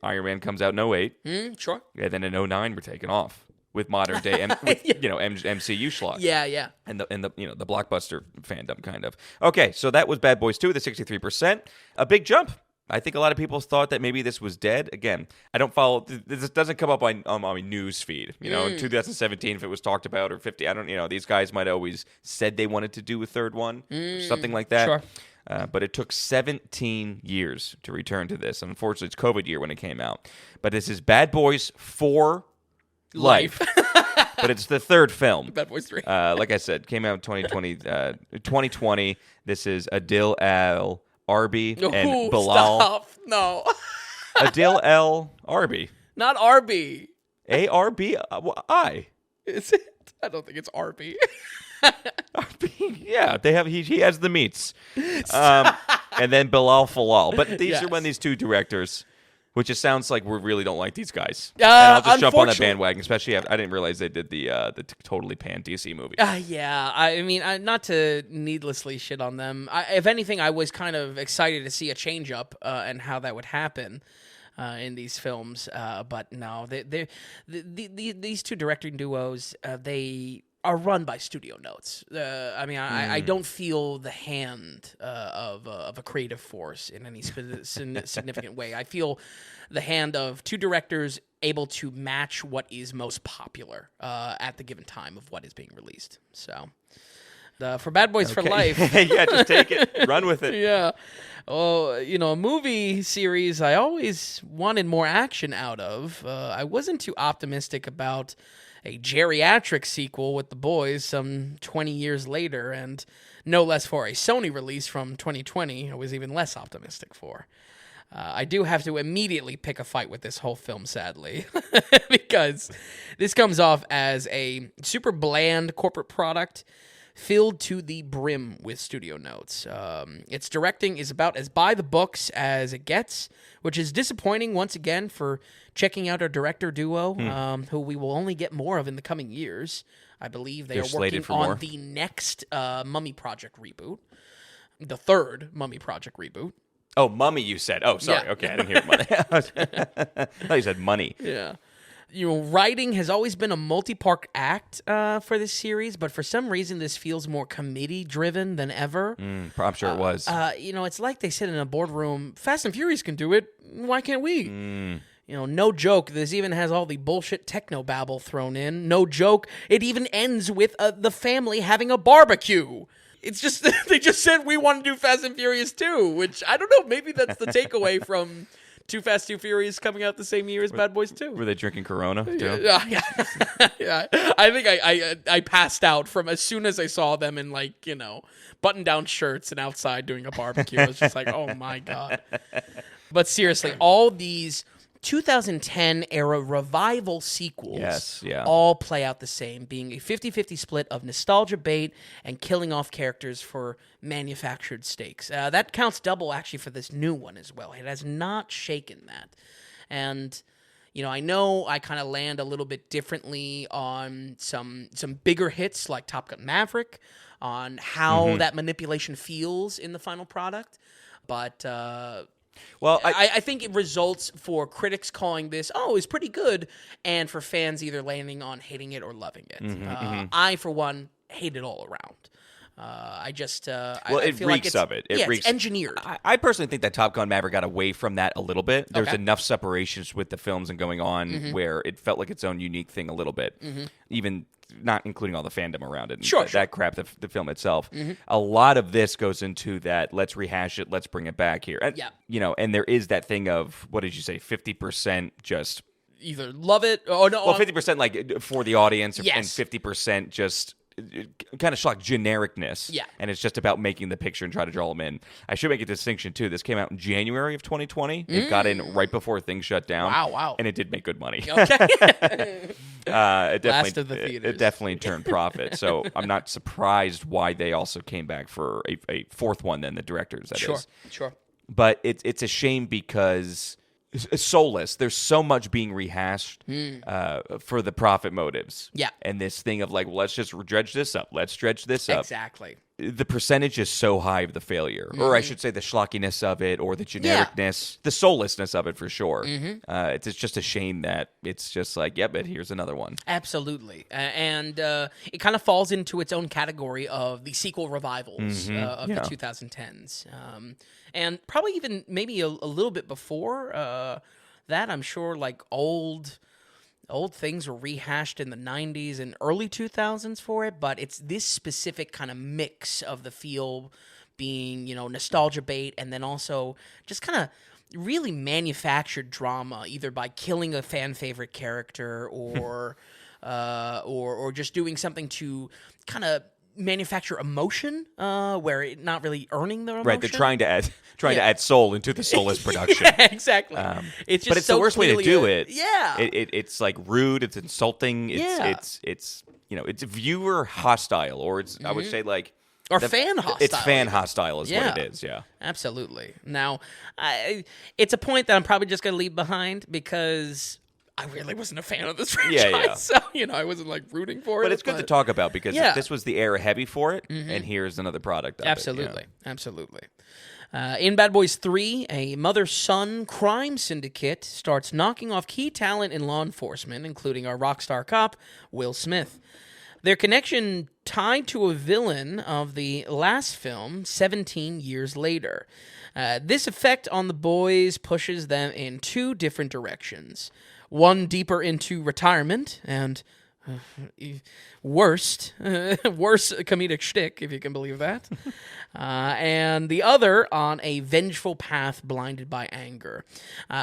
Iron Man comes out in 08. Sure. And then in 09, we're taking off with modern day, MCU schlock. Yeah. And the the blockbuster fandom kind of. Okay, so that was Bad Boys 2, the 63%. A big jump. I think a lot of people thought that maybe this was dead. Again, I don't follow. This doesn't come up on my news feed. In 2017, if it was talked about, or 50, I don't. These guys might have always said they wanted to do a third one, or something like that. Sure. But it took 17 years to return to this. Unfortunately, it's COVID year when it came out. But this is Bad Boys for Life. But it's the third film. Bad Boys 3. Like I said, came out in 2020. This is Adil Al Arbi and Bilal. Stop. No. Adil Al Arbi. Not Arby. Arbi. Is it? I don't think it's Arby. Yeah, they have. He has the meats, and then Bilal Falal. But these are when these two directors, which it sounds like we really don't like these guys. And I'll just jump on that bandwagon, especially I didn't realize they did the totally pan DC movie. Yeah, I mean, not to needlessly shit on them. If anything, I was kind of excited to see a change up and how that would happen. In these films, but no, these two directing duos, they are run by studio notes. I don't feel the hand of a creative force in any significant way. I feel the hand of two directors able to match what is most popular at the given time of what is being released. So, For Bad Boys for Life. Yeah, just take it. Run with it. Yeah. Oh, a movie series I always wanted more action out of. I wasn't too optimistic about a geriatric sequel with the boys some 20 years later, and no less for a Sony release from 2020, I was even less optimistic for. I do have to immediately pick a fight with this whole film, sadly, because this comes off as a super bland corporate product filled to the brim with studio notes. Its directing is about as by the books as it gets, which is disappointing once again for checking out our director duo, who we will only get more of in the coming years. I believe they are working on the next Mummy Project reboot, the third Mummy Project reboot. Oh, Mummy, you said. Oh, sorry. Yeah. Okay, I didn't hear money. I thought you said money. Yeah. Writing has always been a multi-part act for this series, but for some reason this feels more committee-driven than ever. I'm sure it was. It's like they sit in a boardroom, Fast and Furious can do it, why can't we? No joke, this even has all the bullshit techno-babble thrown in. No joke, it even ends with the family having a barbecue. It's just, they just said we want to do Fast and Furious 2, which, I don't know, maybe that's the takeaway from Too Fast, Too Furious coming out the same year as Bad Boys 2. Were they drinking Corona? Yeah. Yeah. I think I passed out from as soon as I saw them in, button-down shirts and outside doing a barbecue. I was just like, oh, my God. But seriously, all these 2010 era revival sequels all play out the same, being a 50-50 split of nostalgia bait and killing off characters for manufactured stakes. That counts double actually for this new one as well. It has not shaken that. And I know I kind of land a little bit differently on some bigger hits like Top Gun Maverick, on how that manipulation feels in the final product, but well, I think it results for critics calling this, it's pretty good, and for fans either landing on hating it or loving it. I, for one, hate it all around. I feel reeks like of it. It's engineered. I personally think that Top Gun Maverick got away from that a little bit. There's enough separations with the films and going on where it felt like its own unique thing a little bit, even not including all the fandom around it. Sure. That crap, the film itself. A lot of this goes into that, let's rehash it, let's bring it back here. And, and there is that thing of, what did you say, 50% just... either love it or no. Well, 50% like for the audience and 50% just... kind of schlock genericness. Yeah. And it's just about making the picture and try to draw them in. I should make a distinction, too. This came out in January of 2020. It got in right before things shut down. Wow. And it did make good money. Okay. Last of the theaters. It definitely turned profit. So I'm not surprised why they also came back for a fourth one than the directors, that is. Sure. But it's a shame because... soulless. There's so much being rehashed for the profit motives. Yeah. And this thing of let's just dredge this up. Let's dredge this up. Exactly. The percentage is so high of the failure. Or I should say the schlockiness of it or the genericness, the soullessness of it for sure. It's just a shame that it's just but here's another one. Absolutely. And it kind of falls into its own category of the sequel revivals of the 2010s. And probably even maybe a little bit before that, I'm sure old things were rehashed in the 90s and early 2000s for it, but it's this specific kind of mix of the feel being, nostalgia bait and then also just kind of really manufactured drama, either by killing a fan favorite character or just doing something to kind of manufacture emotion where it not really earning their emotion. Right, they're trying to add soul into the soulless production. Exactly. It's just but it's the worst way to do it. Yeah. It's rude, it's insulting, it's viewer hostile, or it's I would say or fan hostile. It's fan hostile is what it is, Absolutely. Now, it's a point that I'm probably just going to leave behind because I really wasn't a fan of this franchise. So, I wasn't rooting for it. But it's good to talk about because this was the era heavy for it, and here's another product of Absolutely. it. Absolutely. In Bad Boys 3, a mother-son crime syndicate starts knocking off key talent in law enforcement, including our rock star cop, Will Smith. Their connection tied to a villain of the last film 17 years later. This effect on the boys pushes them in two different directions. One deeper into retirement and worst comedic shtick, if you can believe that. And the other on a vengeful path blinded by anger.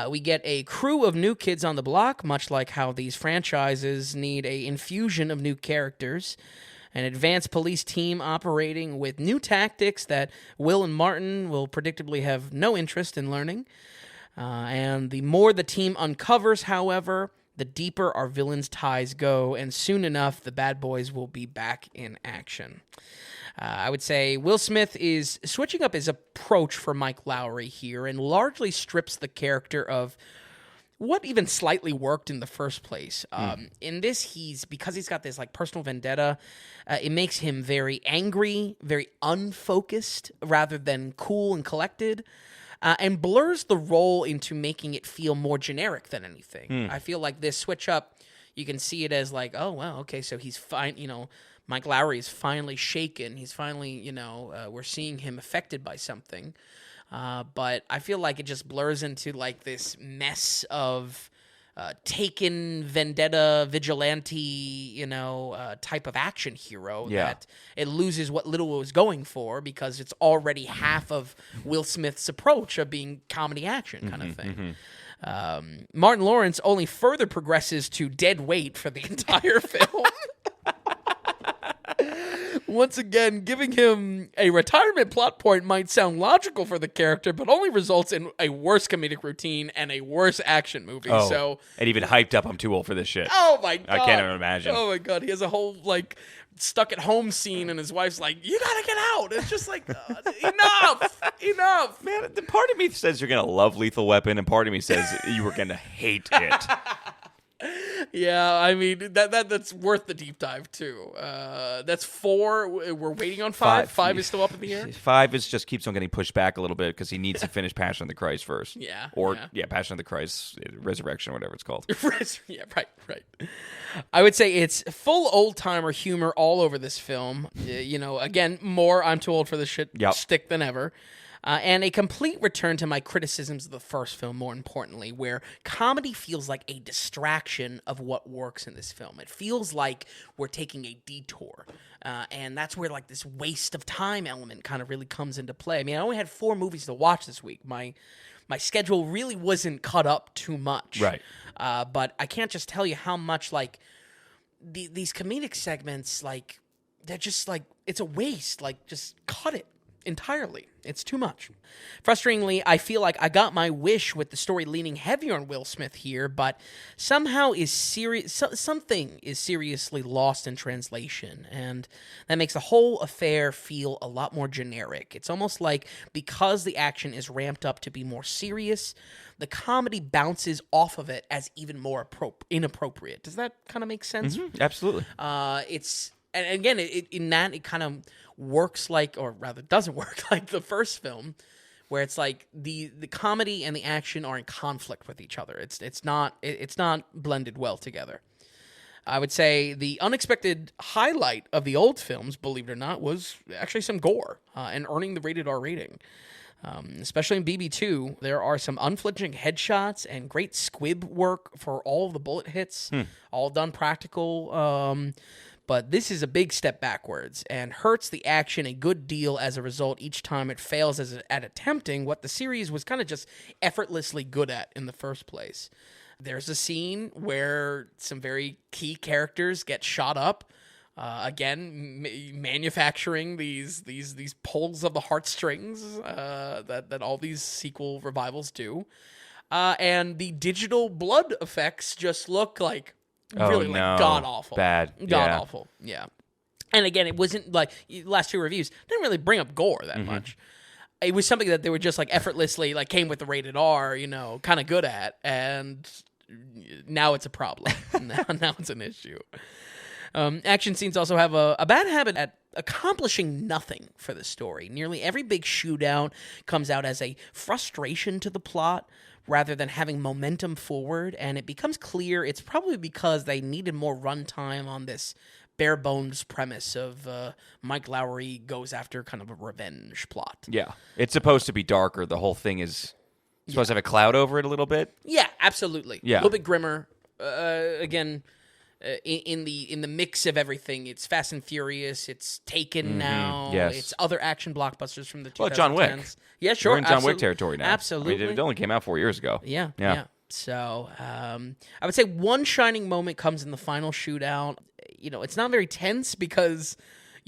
We get a crew of new kids on the block, much like how these franchises need a infusion of new characters. An advanced police team operating with new tactics that Will and Martin will predictably have no interest in learning. And the more the team uncovers, however, the deeper our villains' ties go, and soon enough, the bad boys will be back in action. I would say Will Smith is switching up his approach for Mike Lowry here and largely strips the character of what even slightly worked in the first place. In this, because he's got this like personal vendetta, it makes him very angry, very unfocused, rather than cool and collected. And blurs the role into making it feel more generic than anything. I feel like this switch up, you can see it as like, oh, well, okay, so he's fine, Mike Lowry is finally shaken. He's finally, we're seeing him affected by something. But I feel like it just blurs into like this mess of taken vendetta vigilante type of action hero that it loses what little it was going for because it's already half of Will Smith's approach of being comedy action kind of thing. Martin Lawrence only further progresses to dead weight for the entire film. Once again, giving him a retirement plot point might sound logical for the character, but only results in a worse comedic routine and a worse action movie. Oh, and even hyped up, I'm too old for this shit. Oh, my God. I can't even imagine. Oh, my God. He has a whole, stuck at home scene, and his wife's like, you gotta get out. It's just like, enough. Man, the part of me says you're going to love Lethal Weapon, and part of me says you were going to hate it. Yeah, I mean, that's worth the deep dive, too. That's 4. We're waiting on 5. 5 is still up in the air? 5 is just keeps on getting pushed back a little bit because he needs to finish Passion of the Christ first. Yeah. Or, Passion of the Christ, Resurrection, whatever it's called. Yeah, right. I would say it's full old-timer humor all over this film. Again, more I'm too old for this shit shtick than ever. And a complete return to my criticisms of the first film, more importantly, where comedy feels like a distraction of what works in this film. It feels like we're taking a detour. And that's where this waste of time element kind of really comes into play. I mean, I only had 4 movies to watch this week. My schedule really wasn't cut up too much. Right. But I can't just tell you how much, these comedic segments, they're just, it's a waste. Just cut it entirely. It's too much. Frustratingly, I feel like I got my wish with the story leaning heavier on Will Smith here, but somehow something is seriously lost in translation, and that makes the whole affair feel a lot more generic. It's almost like because the action is ramped up to be more serious, the comedy bounces off of it as even more inappropriate. Does that kind of make sense? Mm-hmm. Absolutely. And again, it kind of works or rather doesn't work like the first film, where it's like the comedy and the action are in conflict with each other. It's not blended well together. I would say the unexpected highlight of the old films, believe it or not, was actually some gore and earning the rated R rating. Especially in BB2, there are some unflinching headshots and great squib work for all of the bullet hits, all done practical. But this is a big step backwards and hurts the action a good deal as a result each time it fails at attempting what the series was kind of just effortlessly good at in the first place. There's a scene where some very key characters get shot up, again, manufacturing these pulls of the heartstrings that all these sequel revivals do. And the digital blood effects just look like really god awful. Bad. God awful. Yeah. And again, it wasn't last 2 reviews didn't really bring up gore that much. It was something that they were just effortlessly came with the rated R, kind of good at, and now it's a problem. now it's an issue. Action scenes also have a bad habit at accomplishing nothing for the story. Nearly every big shootout comes out as a frustration to the plot rather than having momentum forward, and it becomes clear it's probably because they needed more runtime on this bare bones premise of Mike Lowry goes after kind of a revenge plot. Yeah. It's supposed to be darker. The whole thing is supposed to have a cloud over it a little bit. Yeah, absolutely. Yeah. A little bit grimmer. Again, in the mix of everything. It's Fast and Furious. It's Taken now. Yes. It's other action blockbusters from the 2010s. Well, John Wick. Yeah, sure. We're in John Wick territory now. Absolutely. I mean, it only came out 4 years ago. Yeah. So I would say one shining moment comes in the final shootout. It's not very tense because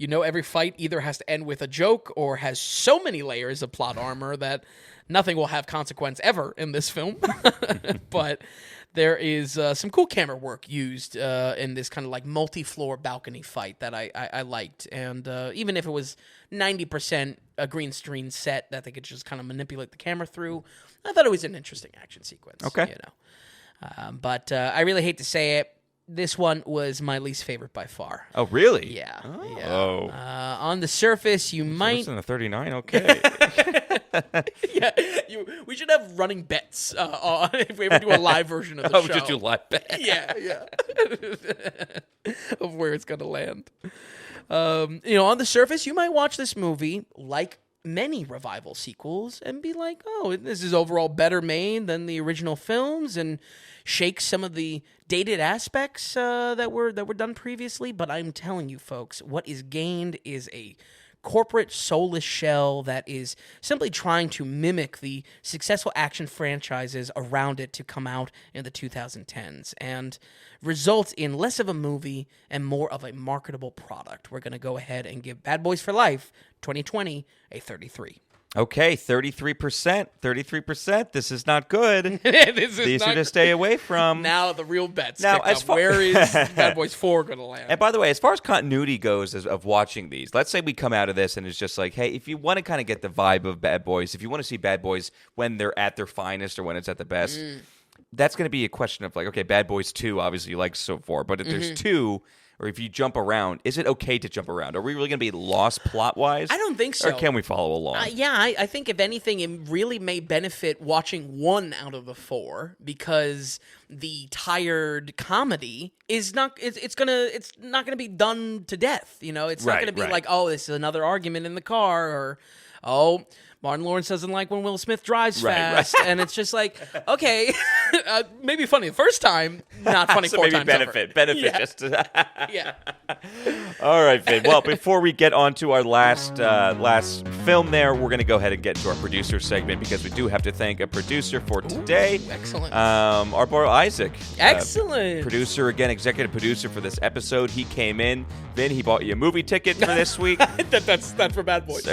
every fight either has to end with a joke or has so many layers of plot armor that nothing will have consequence ever in this film. But there is some cool camera work used in this kind of like multi-floor balcony fight that I liked. And even if it was 90% a green screen set that they could just kind of manipulate the camera through, I thought it was an interesting action sequence. Okay. But I really hate to say it. This one was my least favorite by far. Oh, really? Yeah. Oh. On the surface, you might... Listen to 39? Okay. Yeah, we should have running bets if we ever do a live version of the show. We should do live bet. Yeah. Of where it's going to land. On the surface, you might watch this movie like many revival sequels and be like, oh, this is overall better made than the original films and shake some of the dated aspects that were done previously. But I'm telling you, folks, what is gained is a corporate soulless shell that is simply trying to mimic the successful action franchises around it to come out in the 2010s and results in less of a movie and more of a marketable product. We're going to go ahead and give Bad Boys for Life 2020 a 33. Okay, 33%. 33%. This is not good. These are to stay away from. Now the real bets. Now, kick up. Where is Bad Boys 4 going to land? And by the way, as far as continuity goes of watching these, let's say we come out of this and it's just like, hey, if you want to kind of get the vibe of Bad Boys, if you want to see Bad Boys when they're at their finest or when it's at the best, that's going to be a question of like, okay, Bad Boys 2, obviously you like so far, but if there's 2... or if you jump around, is it okay to jump around? Are we really going to be lost plot-wise? I don't think so. Or can we follow along? I think if anything, it really may benefit watching 1 out of the 4 because the tired comedy is not. It's not gonna be done to death. It's not gonna be like, oh, this is another argument in the car, or oh, Martin Lawrence doesn't like when Will Smith drives fast, and it's just like, okay, maybe funny the first time, not funny so 4 maybe times benefit yeah. just to Yeah. All right, Finn. Well, before we get on to our last film there, we're going to go ahead and get into our producer segment because we do have to thank a producer for today. Ooh, excellent. Our boy Isaac. Excellent. Producer, again, executive producer for this episode. He came in. Vin, he bought you a movie ticket for this week. That's for Bad Boys.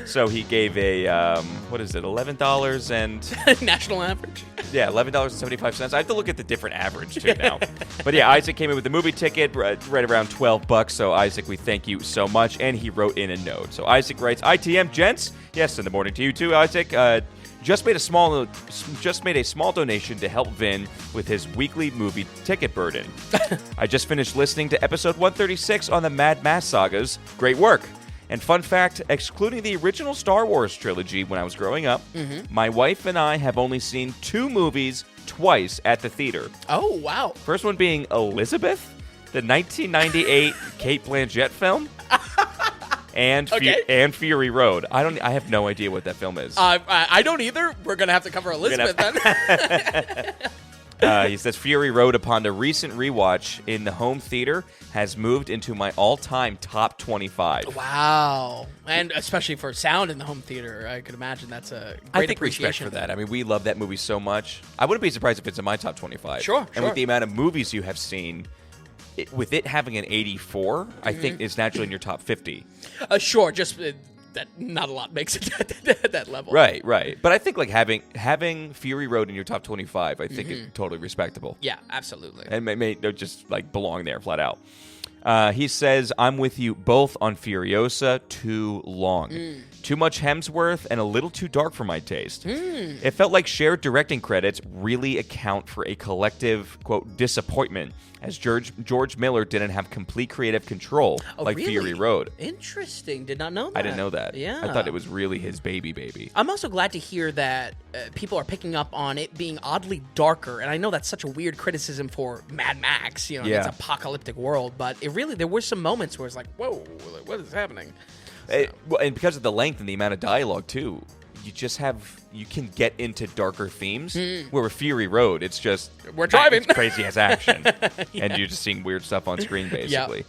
So he gave a, what is it, $11 and... National average. Yeah, $11.75. I have to look at the different average, too, now. But yeah, Isaac came in with the movie ticket, right around $12. So Isaac, we thank you so much. And he wrote in a note. So Isaac writes, ITM, gents. Yes, in the morning to you, too, Isaac. Just made a small donation to help Vin with his weekly movie ticket burden. I just finished listening to episode 136 on the Mad Max sagas. Great work. And fun fact, excluding the original Star Wars trilogy when I was growing up, my wife and I have only seen 2 movies twice at the theater. Oh, wow. First one being Elizabeth, the 1998 Cate Blanchett film. And Fury Road. I have no idea what that film is. I don't either. We're going to have to cover Elizabeth then. He says, Fury Road, upon the recent rewatch in the home theater, has moved into my all-time top 25. Wow. And especially for sound in the home theater, I could imagine that's a great appreciation. Respect for that. I mean, we love that movie so much. I wouldn't be surprised if it's in my top 25. Sure. And with the amount of movies you have seen, with it having an 84, I think it's naturally in your top 50. Sure, just... that not a lot makes it at that level. Right. But I think like having Fury Road in your top 25, I think is totally respectable. Yeah, absolutely. And may just like belong there flat out. He says, I'm with you both on Furiosa. Too long. Too much Hemsworth and a little too dark for my taste. It felt like shared directing credits really account for a collective, quote, disappointment, as George Miller didn't have complete creative control like really? Fury Road. Interesting. Did not know that. I didn't know that. Yeah. I thought it was really his baby. I'm also glad to hear that people are picking up on it being oddly darker, and I know that's such a weird criticism for Mad Max, in its apocalyptic world, but there were some moments where it's like, whoa, what is happening? And because of the length and the amount of dialogue, too, you can get into darker themes. Where with Fury Road, it's just We're driving. it's crazy as action, and you're just seeing weird stuff on screen basically.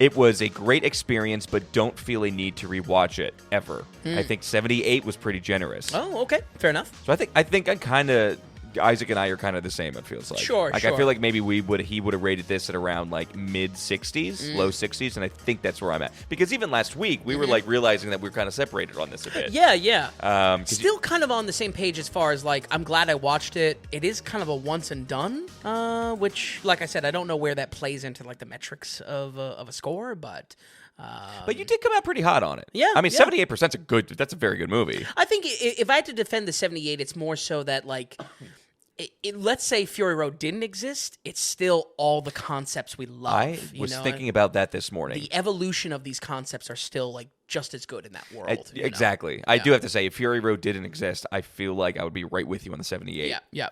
It was a great experience, but don't feel a need to rewatch it ever. I think 78 was pretty generous. Oh, okay, fair enough. So I think I'm kind of Isaac and I are kind of the same. It feels like Sure. I feel like maybe he would have rated this at around like mid 60s, low 60s, and I think that's where I'm at. Because even last week we were like realizing that we were kind of separated on this a bit. Yeah. Still kind of on the same page as far as like I'm glad I watched it. It is kind of a once and done, which, like I said, I don't know where that plays into like the metrics of a score, but. But you did come out pretty hot on it. Yeah, I mean, yeah. 78% that's a very good movie. I think if I had to defend the 78, it's more so that like. Let's say Fury Road didn't exist, it's still all the concepts we love. I was thinking about that this morning. The evolution of these concepts are still like just as good in that world. Exactly. I do have to say, if Fury Road didn't exist, I feel like I would be right with you on the 78. Yeah.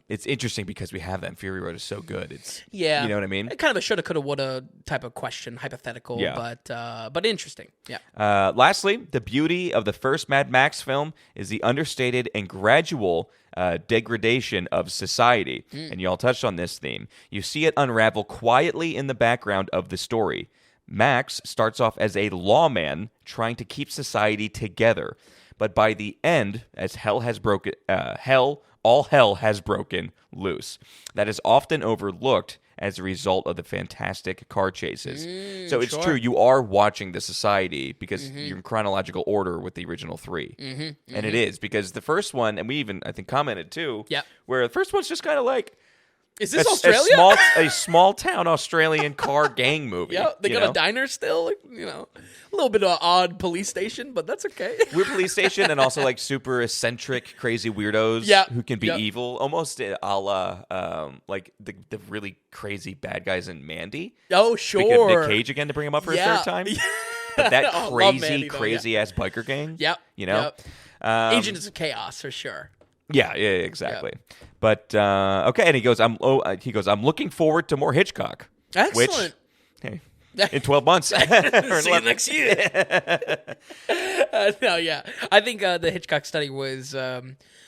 It's interesting because we have that, and Fury Road is so good. You know what I mean? Kind of a shoulda, coulda, woulda type of question, hypothetical, but interesting. Yeah. Lastly, the beauty of the first Mad Max film is the understated and gradual degradation of society. And you all touched on this theme. You see it unravel quietly in the background of the story. Max starts off as a lawman trying to keep society together. But by the end, as all hell has broken loose. That is often overlooked as a result of the fantastic car chases. So it's true, you are watching the society because you're in chronological order with the original three. And it is, because the first one, and we even, I think, commented too, where the first one's just kind of like, is this Australia? A small town Australian car gang movie. Yeah, they got a diner still, a little bit of an odd police station, but that's okay. Weird police station, and also like super eccentric, crazy weirdos who can be evil, almost a la like the really crazy bad guys in Mandy. Oh, sure. Speaking of Nick Cage again to bring him up for a third time. But that crazy ass biker gang. Agents of Chaos for sure. Yeah, exactly. Yep. But okay, and he goes, I'm looking forward to more Hitchcock. Excellent. Which, hey, in 12 months. See you next year. I think the Hitchcock study was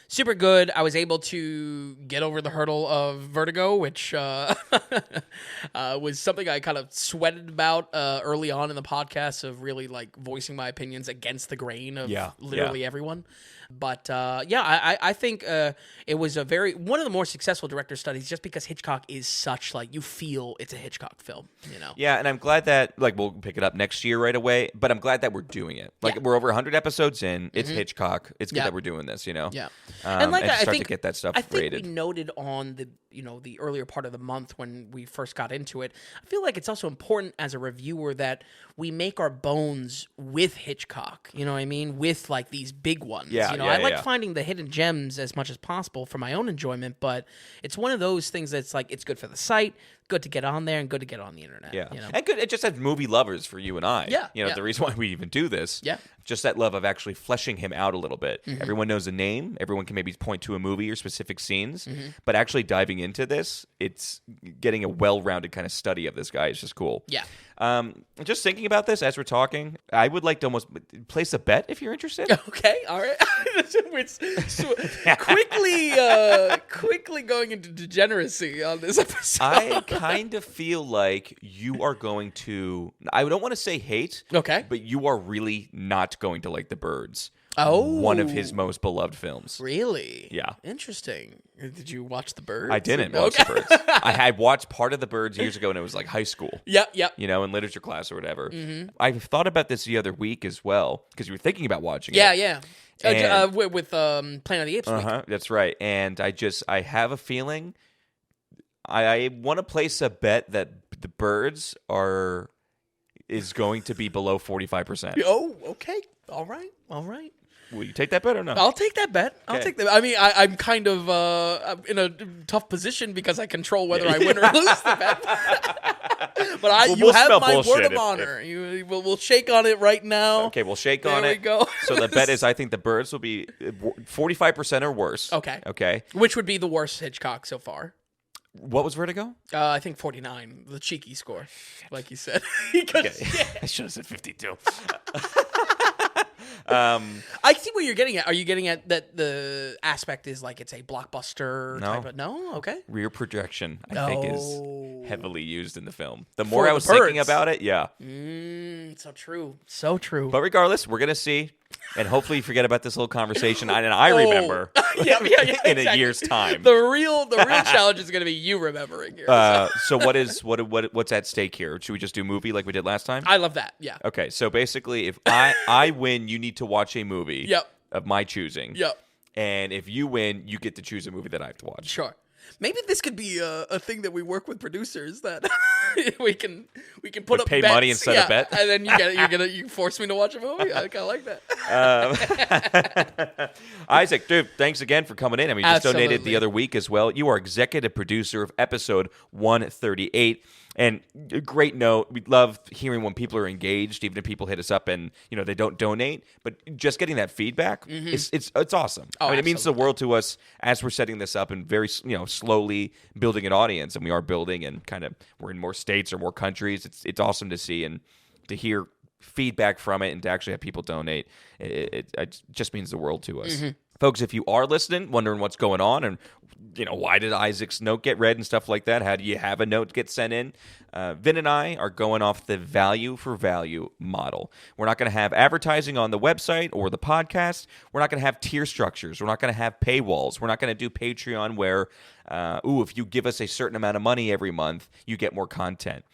super good. I was able to get over the hurdle of vertigo, which was something I kind of sweated about early on in the podcast, of really like voicing my opinions against the grain of literally everyone. But I think it was one of the more successful director studies, just because Hitchcock is such like, you feel it's a Hitchcock film, Yeah, and I'm glad that like we'll pick it up next year right away. But I'm glad that we're doing it. Like we're over 100 episodes in. It's Hitchcock. It's good that we're doing this. Yeah, and like I think to get that stuff rated. I think we noted on the earlier part of the month when we first got into it. I feel like it's also important as a reviewer that we make our bones with Hitchcock. You know what I mean? With like these big ones. I like finding the hidden gems as much as possible for my own enjoyment, but it's one of those things that's like, it's good for the site, good to get on there, and good to get on the internet. Yeah, and good. It just has movie lovers for you and I. The reason why we even do this. Just that love of actually fleshing him out a little bit. Everyone knows a name. Everyone can maybe point to a movie or specific scenes. But actually diving into this, it's getting a well-rounded kind of study of this guy. It's just cool. Yeah. Just thinking about this as we're talking, I would like to almost place a bet if you're interested. Okay, all right. Quickly going into degeneracy on this episode. I kind of feel like you are going to, I don't want to say hate, but you are really not going to like The Birds. Oh. One of his most beloved films. Really? Yeah. Interesting. Did you watch The Birds? I didn't watch The Birds. I had watched part of The Birds years ago, and it was like high school. Yep. In literature class or whatever. I've thought about this the other week as well, because you were thinking about watching it. Yeah. With Planet of the Apes week. That's right. And I have a feeling, I want to place a bet that The Birds is going to be below 45%. Oh, okay. All right. Will you take that bet or no? I'll take that bet. I'll take that. I mean, I'm kind of I'm in a tough position because I control whether I win or lose the bet. But you have my word of honor. We'll shake on it right now. Okay, we'll shake on it. There we go. So the bet is, I think The Birds will be 45% or worse. Okay. Which would be the worst Hitchcock so far? What was Vertigo? I think 49, the cheeky score, like you said. I should have said 52. I see what you're getting at. Are you getting at that the aspect is like it's a blockbuster No. type of... No? Okay. Rear projection, I think, is heavily used in the film. The For more I the was thinking birds. about it, yeah. So true. So true. But regardless, we're going to see. And hopefully you forget about this little conversation. And I remember yeah, in exactly. a year's time. The real challenge is going to be you remembering here. So what's at stake here? Should we just do movie like we did last time? I love that. Yeah. Okay, so basically, if I win, you need to watch a movie Yep. of my choosing. Yep. And if you win, you get to choose a movie that I have to watch. Sure. Maybe this could be a thing that we work with producers that we can put up pay bets. money and set a bet? and then you force me to watch a movie. I kind of like that. Isaac, dude, thanks again for coming in. I mean, you just donated Absolutely. the other week as well. You are executive producer of episode 138. And a great note, we love hearing when people are engaged, even if people hit us up and they don't donate. But just getting that feedback, it's awesome. Oh, I mean, it means the absolutely. world to us as we're setting this up and very slowly building an audience. And we are building, and kind of we're in more states or more countries. It's awesome to see and to hear feedback from it, and to actually have people donate. It just means the world to us. Folks, if you are listening, wondering what's going on and why did Isaac's note get read and stuff like that, how do you have a note get sent in? Vin and I are going off the value for value model. We're not going to have advertising on the website or the podcast. We're not going to have tier structures. We're not going to have paywalls. We're not going to do Patreon where, if you give us a certain amount of money every month, you get more content.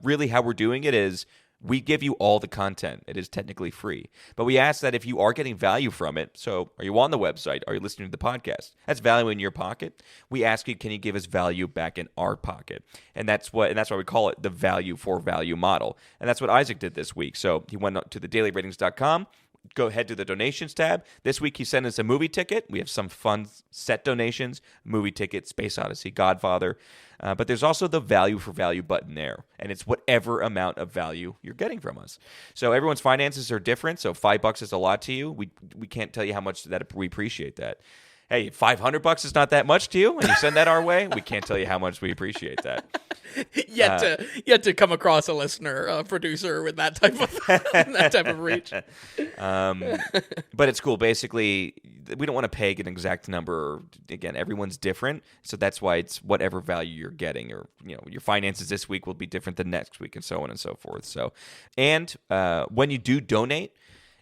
Really how we're doing it is we give you all the content. It is technically free. But we ask that if you are getting value from it, so are you on the website? Are you listening to the podcast? That's value in your pocket. We ask you, can you give us value back in our pocket? And that's why we call it the value for value model. And that's what Isaac did this week. So he went to thedailyratings.com. Go ahead to the donations tab. This week he sent us a movie ticket. We have some fun set donations, movie ticket, Space Odyssey, Godfather. But there's also the value for value button there. And it's whatever amount of value you're getting from us. So everyone's finances are different. So $5 is a lot to you. We can't tell you how much that we appreciate that. Hey, $500 is not that much to you, and you send that our way. We can't tell you how much we appreciate that. Yet to come across a listener, a producer with that type of reach. But it's cool. Basically, we don't want to peg an exact number. Again, everyone's different, so that's why it's whatever value you're getting, or your finances this week will be different than next week, and so on and so forth. So, and when you do donate,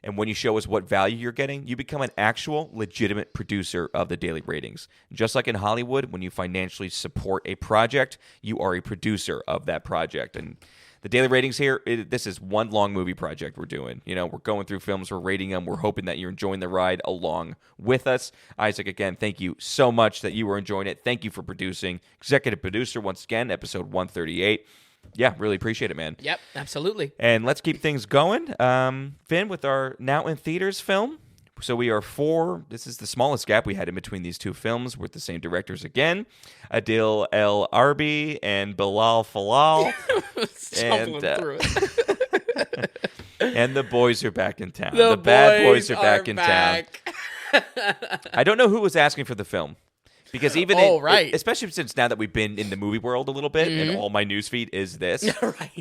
and when you show us what value you're getting, you become an actual legitimate producer of the Daily Ratings. Just like in Hollywood, when you financially support a project, you are a producer of that project. And the Daily Ratings here, this is one long movie project we're doing. We're going through films, we're rating them, we're hoping that you're enjoying the ride along with us. Isaac, again, thank you so much that you were enjoying it. Thank you for producing. Executive producer, once again, episode 138. Yeah, really appreciate it, man. Yep, absolutely. And let's keep things going. Finn, with our now in theaters film. So we are this is the smallest gap we had in between these two films. We're the same directors again. Adil El Arbi and Bilal Falal. Stumbling through it. And the boys are back in town. The bad boys are back in town. I don't know who was asking for the film. Because even especially since now that we've been in the movie world a little bit, and all my newsfeed is this,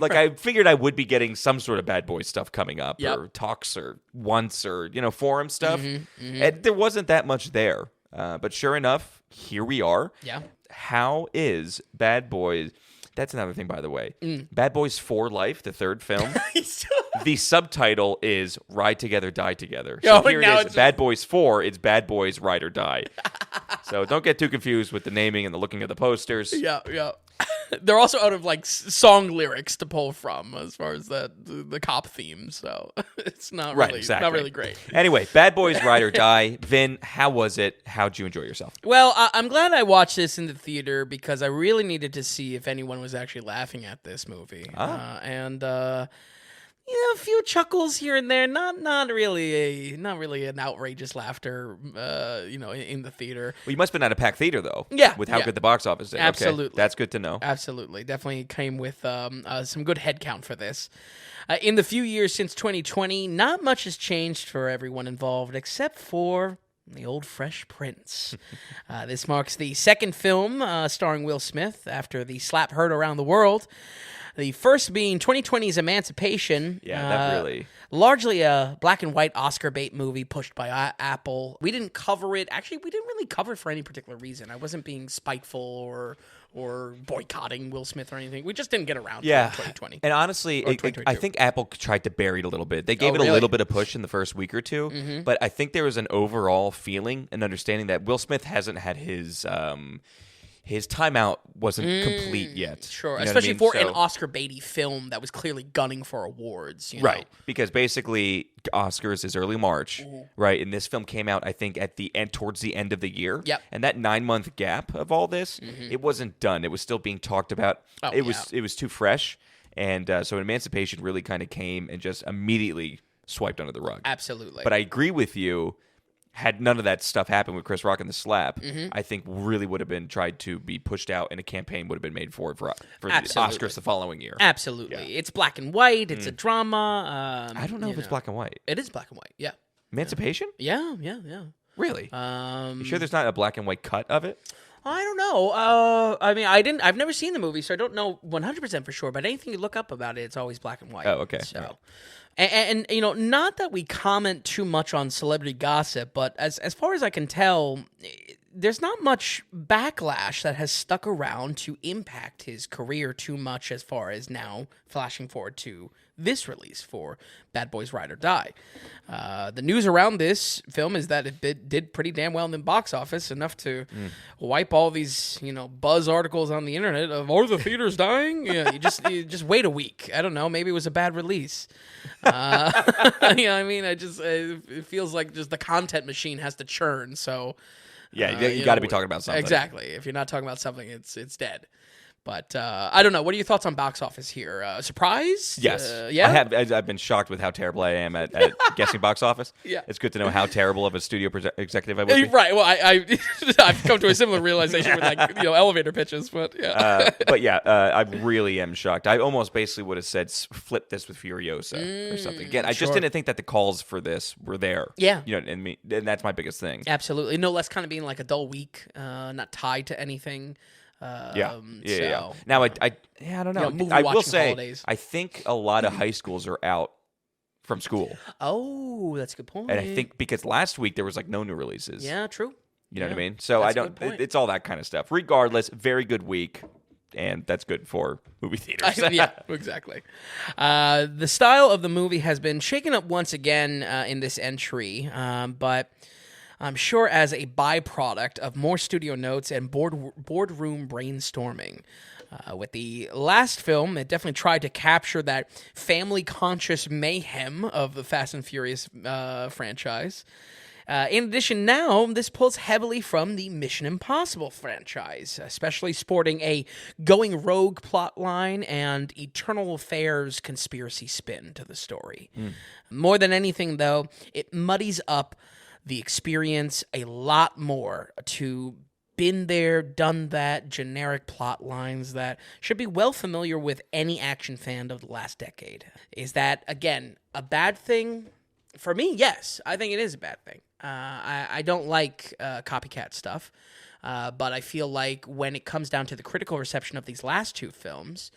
I figured I would be getting some sort of Bad Boys stuff coming up, or talks, or once, or forum stuff, and there wasn't that much there. But sure enough, here we are. Yeah. How is Bad Boys? That's another thing, by the way. Bad Boys for Life, the third film. The subtitle is Ride Together, Die Together. So here it is, Bad Boys 4, it's Bad Boys Ride or Die. So don't get too confused with the naming and the looking of the posters. Yeah. They're also out of song lyrics to pull from as far as the cop theme, so it's not really not really great. Anyway, Bad Boys Ride or Die. Vin, how was it? How'd you enjoy yourself? Well, I'm glad I watched this in the theater because I really needed to see if anyone was actually laughing at this movie. A few chuckles here and there, not really an outrageous laughter, in the theater. Well, you must have been at a packed theater though. Yeah, with how good the box office did. Absolutely, okay, that's good to know. Absolutely, definitely came with some good head count for this. In the few years since 2020, not much has changed for everyone involved, except for the old Fresh Prince. This marks the second film starring Will Smith after the slap heard around the world. The first being 2020's Emancipation. Yeah, that really... Largely a black and white Oscar bait movie pushed by Apple. We didn't cover it. Actually, we didn't really cover it for any particular reason. I wasn't being spiteful or boycotting Will Smith or anything. We just didn't get around to it in 2020. And honestly, I think Apple tried to bury it a little bit. They gave it a little bit of push in the first week or two, but I think there was an overall feeling and understanding that Will Smith hasn't had his timeout wasn't complete yet. Sure, you know especially what I mean? for an Oscar baity film that was clearly gunning for awards. You know? Right, because basically Oscars is early March, right? And this film came out, I think, at the end, towards the end of the year. Yep. And that 9-month gap of all this, it wasn't done. It was still being talked about. It was too fresh, and so Emancipation really kind of came and just immediately swiped under the rug. Absolutely. But I agree with you. Had none of that stuff happened with Chris Rock and the slap, I think really would have been tried to be pushed out, and a campaign would have been made for the Oscars the following year. Absolutely. Yeah. It's black and white. It's a drama. I don't know if it's black and white. It is black and white, yeah. Emancipation? Yeah. Really? You sure there's not a black and white cut of it? I don't know. I mean, I've never seen the movie, so I don't know 100% for sure, but anything you look up about it, it's always black and white. Oh, okay. So... Right. And you know, not that we comment too much on celebrity gossip, but as far as I can tell, there's not much backlash that has stuck around to impact his career too much as far as now flashing forward to this release for Bad Boys Ride or Die. The news around this film is that it did pretty damn well in the box office, enough to wipe all these, you know, buzz articles on the internet of, are the theaters dying? Yeah, you just wait a week. I don't know. Maybe it was a bad release. You know what I mean? It feels like just the content machine has to churn. So yeah, you got to be talking about something. Exactly. If you're not talking about something, it's dead. But I don't know. What are your thoughts on box office here? Surprise? Yes. Yeah. I've been shocked with how terrible I am at guessing box office. Yeah. It's good to know how terrible of a studio executive I would be. Right. Well, I've come to a similar realization with, like, you know, elevator pitches. But yeah. I really am shocked. I almost basically would have said flip this with Furiosa or something. Again, I just didn't think that the calls for this were there. Yeah. You know, and that's my biggest thing. Absolutely. No less kind of being like a dull week, not tied to anything. Yeah. Now, I don't know. movie I will watching say, holidays. I think a lot of high schools are out from school. Oh, that's a good point. And I think because last week there was like no new releases. Yeah, true. You know what I mean? So I don't. It's all that kind of stuff. Regardless, very good week, and that's good for movie theaters. Yeah, exactly. The style of the movie has been shaken up once again in this entry, but I'm sure as a byproduct of more studio notes and boardroom brainstorming. With the last film, it definitely tried to capture that family-conscious mayhem of the Fast and Furious franchise. In addition, now, this pulls heavily from the Mission Impossible franchise, especially sporting a going rogue plotline and Eternal Affairs conspiracy spin to the story. More than anything, though, it muddies up the experience a lot more to been there, done that, generic plot lines that should be well familiar with any action fan of the last decade. Is that, again, a bad thing? For me, yes. I think it is a bad thing. I don't like copycat stuff, but I feel like when it comes down to the critical reception of these last two films,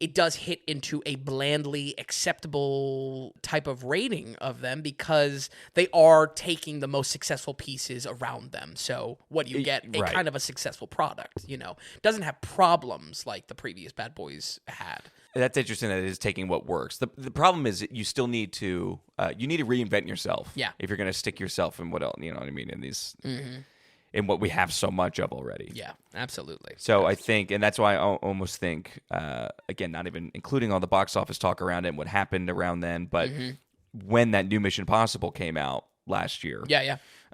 it does hit into a blandly acceptable type of rating of them because they are taking the most successful pieces around them. So what do you get? A kind of a successful product, you know. It doesn't have problems like the previous Bad Boys had. That's interesting that it is taking what works. The problem is that you still need to reinvent yourself. Yeah. If you're going to stick yourself in what else, you know what I mean, in these in what we have so much of already. Yeah, absolutely. So I think, and that's why I almost think, again, not even including all the box office talk around it and what happened around then, but when that new Mission Impossible came out last year,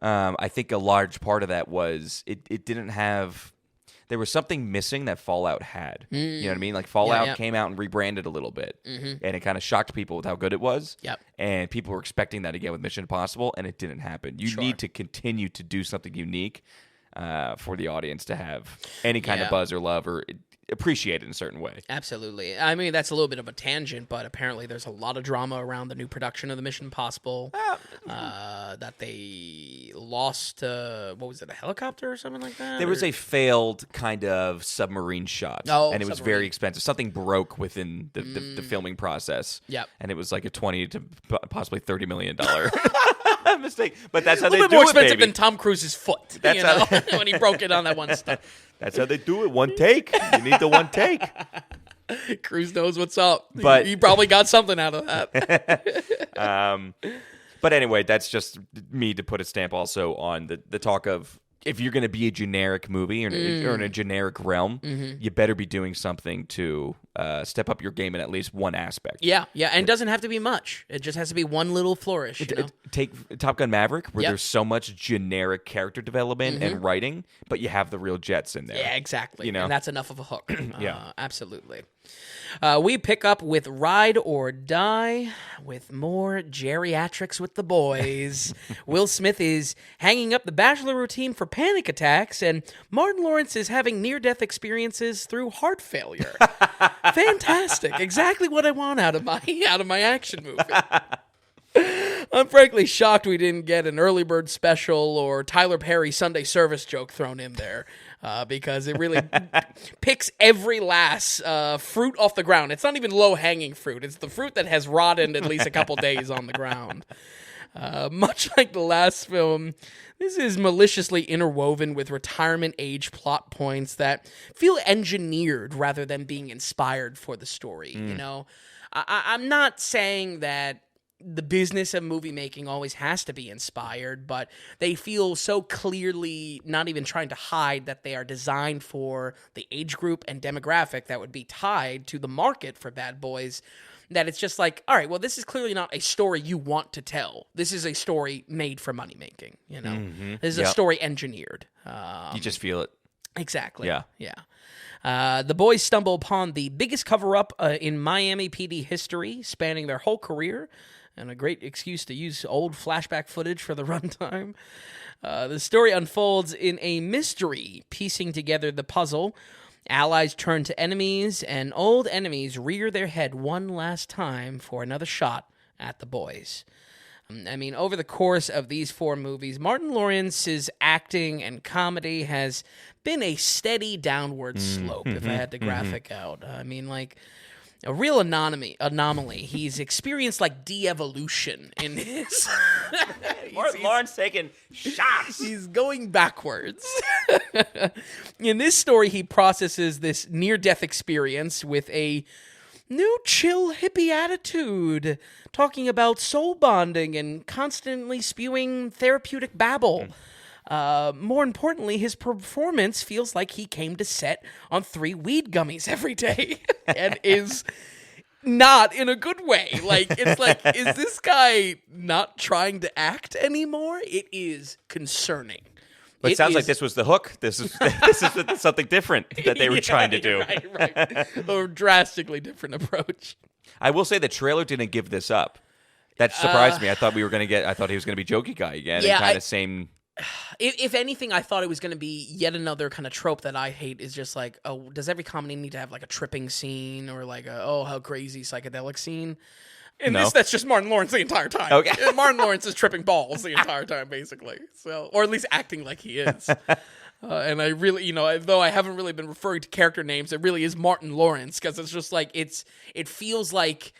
I think a large part of that was it didn't have. There was something missing that Fallout had. You know what I mean? Like Fallout came out and rebranded a little bit, and it kind of shocked people with how good it was. Yep. And people were expecting that again with Mission Impossible, and it didn't happen. You need to continue to do something unique for the audience to have any kind of buzz or love, or appreciate it in a certain way. Absolutely. I mean, that's a little bit of a tangent, but apparently there's a lot of drama around the new production of the Mission Impossible. That they lost, what was it, a helicopter or something like that? There was a failed kind of submarine shot, and it was very expensive. Something broke within the filming process. Yep. And it was like a $20 to possibly $30 million mistake. But that's how they do it, a little bit more expensive baby. than Tom Cruise's foot, That's how when he broke it on that one stunt. That's how they do it. One take. You need the one take. Cruise knows what's up. But he probably got something out of that. But anyway, that's just me to put a stamp also on the talk of if you're going to be a generic movie or in a generic realm, you better be doing something to step up your game in at least one aspect. Yeah, and it doesn't have to be much. It just has to be one little flourish. Take Top Gun Maverick, where there's so much generic character development and writing, but you have the real jets in there. Yeah, exactly. You know? And that's enough of a hook. Yeah. Absolutely. We pick up with Ride or Die with more geriatrics with the boys. Will Smith is hanging up the bachelor routine for panic attacks, and Martin Lawrence is having near-death experiences through heart failure. Fantastic. Exactly what I want out of my action movie. I'm frankly shocked we didn't get an early bird special or Tyler Perry Sunday service joke thrown in there. Because it really picks every last fruit off the ground. It's not even low-hanging fruit. It's the fruit that has rotted at least a couple days on the ground. Much like the last film, this is maliciously interwoven with retirement age plot points that feel engineered rather than being inspired for the story. You know, I'm not saying that the business of movie making always has to be inspired, but they feel so clearly not even trying to hide that they are designed for the age group and demographic that would be tied to the market for Bad Boys, that it's just like, all right, well, this is clearly not a story you want to tell. This is a story made for money making, you know? This is a story engineered. You just feel it. Exactly. Yeah. The boys stumble upon the biggest cover-up in Miami PD history, spanning their whole career, and a great excuse to use old flashback footage for the runtime. The story unfolds in a mystery, piecing together the puzzle. Allies turn to enemies, and old enemies rear their head one last time for another shot at the boys. I mean, over the course of these 4 movies, Martin Lawrence's acting and comedy has been a steady downward slope, if I had to graphic out. I mean, like, a real anomaly. He's experienced, like, de-evolution in his... Martin Lawrence taking shots. He's going backwards. In this story, he processes this near-death experience with a new chill hippie attitude, talking about soul bonding and constantly spewing therapeutic babble. More importantly, his performance feels like he came to set on 3 weed gummies every day and is not in a good way. Like, it's like, is this guy not trying to act anymore? It is concerning. But it sounds like this was the hook. This is something different that they were trying to do. Right. A drastically different approach. I will say the trailer didn't give this up. That surprised me. I thought he was going to be Jokey Guy again. Yeah, and kind of same. If anything, I thought it was going to be yet another kind of trope that I hate, is just like, oh, does every comedy need to have like a tripping scene or like a, oh, how crazy psychedelic scene? And that's just Martin Lawrence the entire time. Okay. Martin Lawrence is tripping balls the entire time, basically. So, or at least acting like he is. And I really, though I haven't really been referring to character names, it really is Martin Lawrence, because it's just like, it feels like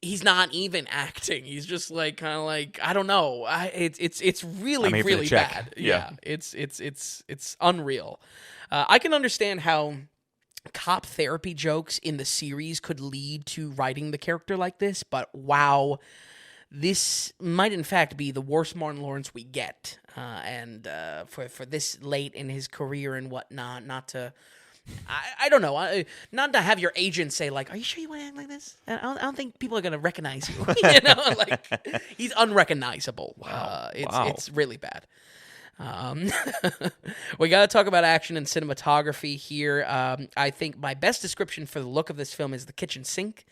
he's not even acting. He's just like, kind of like, I don't know. It's really, really bad. Yeah. It's unreal. I can understand how cop therapy jokes in the series could lead to writing the character like this, but wow, this might in fact be the worst Martin Lawrence we get. And for this late in his career and whatnot, not to... I don't know. Not to have your agent say, like, are you sure you want to act like this? I don't think people are going to recognize you. Like, he's unrecognizable. Wow. It's really bad. We got to talk about action and cinematography here. I think my best description for the look of this film is the kitchen sink.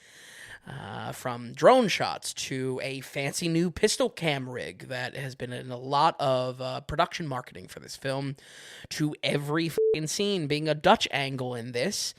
From drone shots to a fancy new pistol cam rig that has been in a lot of production marketing for this film, to every f***ing scene being a Dutch angle in this.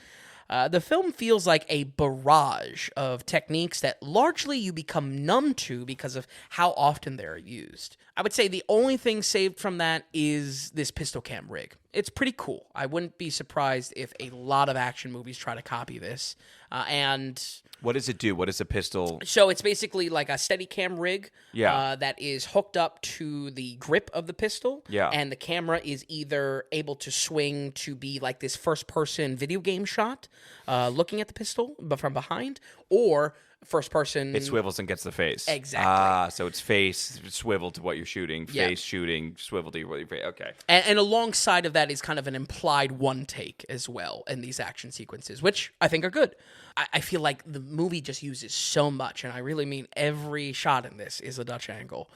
The film feels like a barrage of techniques that largely you become numb to because of how often they're used. I would say the only thing saved from that is this pistol cam rig. It's pretty cool. I wouldn't be surprised if a lot of action movies try to copy this. And what does it do? What is a pistol? so it's basically like a Steadicam rig Yeah. that is hooked up to the grip of the pistol. Yeah. And the camera is either able to swing to be like this first-person video game shot, looking at the pistol but from behind, or first-person... It swivels and gets the face. Exactly. So it's face, swivel to what you're shooting, Yeah. face shooting, swivel to what you're face. Okay. And alongside of that is kind of an implied one take as well in these action sequences, which I think are good. I feel like the movie just uses so much, and I really mean every shot in this is a Dutch angle.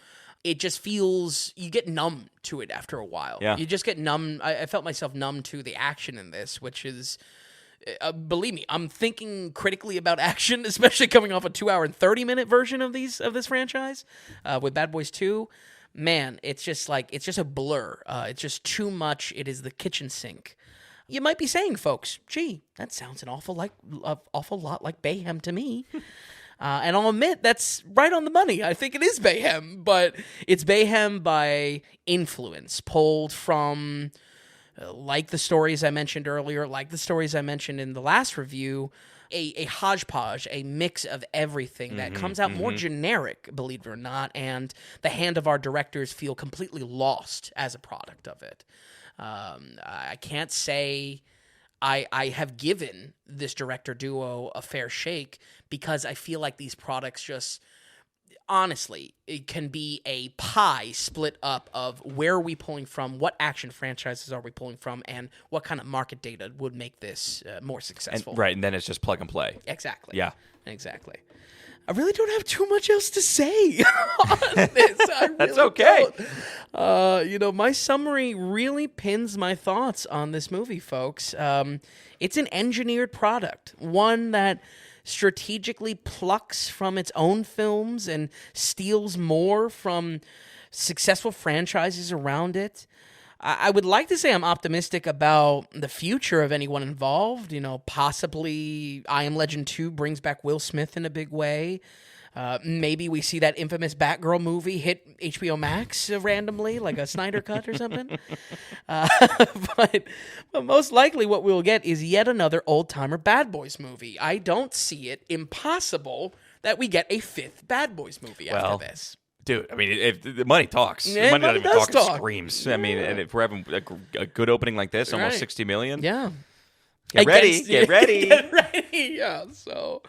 It just feels, you get numb to it after a while. Yeah. You just get numb. I felt myself numb to the action in this, which is, believe me, I'm thinking critically about action, especially coming off a 2-hour and 30-minute version of this franchise with Bad Boys 2. Man, it's just a blur. It's just too much. It is the kitchen sink. You might be saying, folks, gee, that sounds an awful lot like Bayhem to me. And I'll admit, that's right on the money. I think it is Bayhem, but it's Bayhem by influence, pulled from, like the stories I mentioned earlier, like the stories I mentioned in the last review, a hodgepodge, a mix of everything that comes out more generic, believe it or not, and the hand of our directors feel completely lost as a product of it. I can't say I have given this director duo a fair shake because I feel like these products just, honestly, it can be a pie split up of where are we pulling from, what action franchises are we pulling from, and what kind of market data would make this more successful. And then it's just plug and play. Exactly. Yeah. Exactly. I really don't have too much else to say on this. That's okay. My summary really pins my thoughts on this movie, folks. It's an engineered product, one that strategically plucks from its own films and steals more from successful franchises around it. I would like to say I'm optimistic about the future of anyone involved. Possibly I Am Legend 2 brings back Will Smith in a big way. Maybe we see that infamous Batgirl movie hit HBO Max randomly, like a Snyder Cut or something. But most likely what we'll get is yet another old-timer Bad Boys movie. I don't see it impossible that we get a fifth Bad Boys movie after this. Dude, I mean, if the money talks. Yeah, the money money doesn't even does talk, talk. it screams. I mean, and if we're having a good opening like this, almost Right. 60 million. Yeah. Get ready. Get ready. Yeah, so...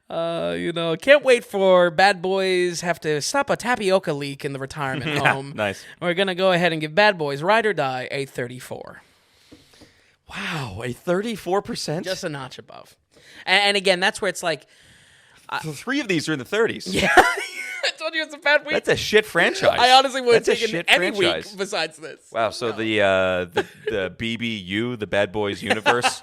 can't wait for Bad Boys have to stop a tapioca leak in the retirement home. Nice. We're going to go ahead and give Bad Boys Ride or Die a 34. Wow, a 34%? Just a notch above. And again, that's where it's like... So 3 of these are in the 30s. Yeah, I told you it's a bad week. That's a shit franchise. I honestly would have That's a taken shit any franchise. week besides this. Wow, so the BBU, the Bad Boys universe.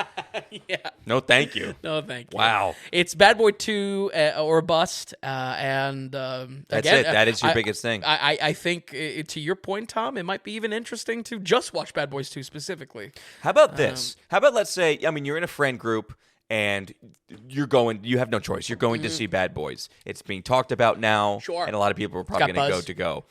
Yeah. No, thank you. No, thank you. Wow. It's Bad Boy 2 or bust. And That's again, it. That is your biggest thing. I think, to your point, Tom, it might be even interesting to just watch Bad Boys 2 specifically. How about this? How about, let's say, I mean, you're in a friend group and you have no choice. You're going to see Bad Boys. It's being talked about now. Sure. And a lot of people are probably got going to go.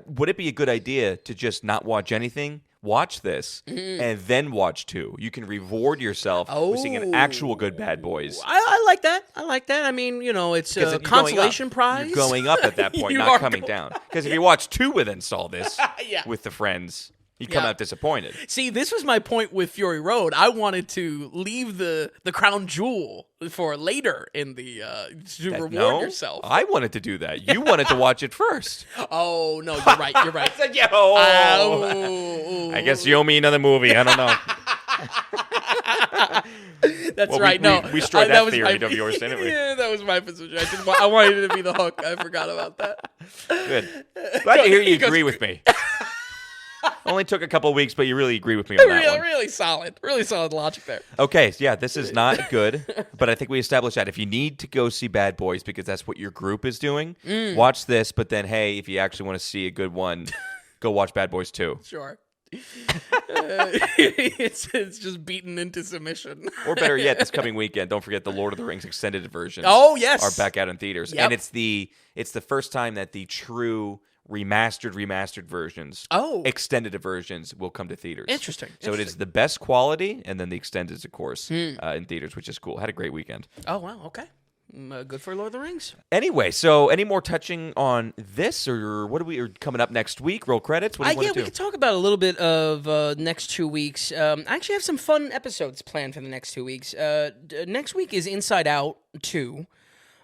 Would it be a good idea to just not watch anything? Watch this and then watch 2. You can reward yourself with seeing an actual good Bad Boys. I like that. I mean, it's a consolation prize. You're going up at that point, You not are coming going- down. Because if you watch 2 with Install This Yeah. with the friends, you come Yeah. out disappointed. See, this was my point with Fury Road. I wanted to leave the crown jewel for later in the to reward yourself. I wanted to do that. You wanted to watch it first. Oh no, you're right. You're right. I said, yo. I guess you owe me another movie. I don't know. That's Well, right. we destroyed that was theory my- of yours, didn't we? Yeah, that was my position. I wanted it to be the hook. I forgot about that. Good. Glad to hear you agree with me. Only took a couple of weeks, but you really agree with me on that one. Really solid. Really solid logic there. Okay, yeah, this is not good, but I think we established that if you need to go see Bad Boys because that's what your group is doing, watch this, but then, hey, if you actually want to see a good one, go watch Bad Boys 2. Sure. It's just beaten into submission. Or better yet, this coming weekend, don't forget the Lord of the Rings extended versions. Oh, yes. Are back out in theaters. Yep. And it's the first time that the true remastered versions, extended versions, will come to theaters. Interesting. So it is the best quality, and then the extended, of course, in theaters, which is cool. Had a great weekend. Oh, wow. Okay. Good for Lord of the Rings. Anyway, so any more touching on this, or what are we coming up next week? Roll credits? What do you want to do? We could talk about a little bit of next 2 weeks. I actually have some fun episodes planned for the next 2 weeks. Next week is Inside Out 2.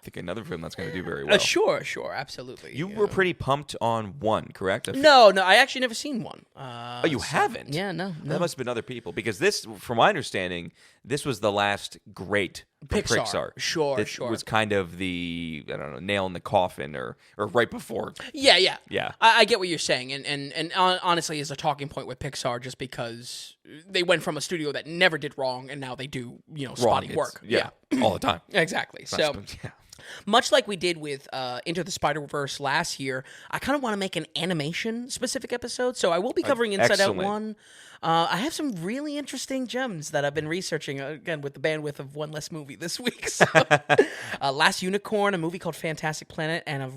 I think another film that's going to do very well. Sure, absolutely. You were pretty pumped on 1, correct? No, I actually never seen 1. You haven't? Yeah, no. That must have been other people, because this, from my understanding, this was the last great Pixar. Sure. This was kind of the, I don't know, nail in the coffin, or right before. Yeah. Yeah. I get what you're saying, and honestly, is a talking point with Pixar, just because they went from a studio that never did wrong, and now they do, spotty work. Yeah, all the time. Exactly. So, much like we did with Into the Spider-Verse last year, I kind of want to make an animation-specific episode, so I will be covering Inside Out 1. I have some really interesting gems that I've been researching, again, with the bandwidth of one less movie this week. So, Last Unicorn, a movie called Fantastic Planet, and a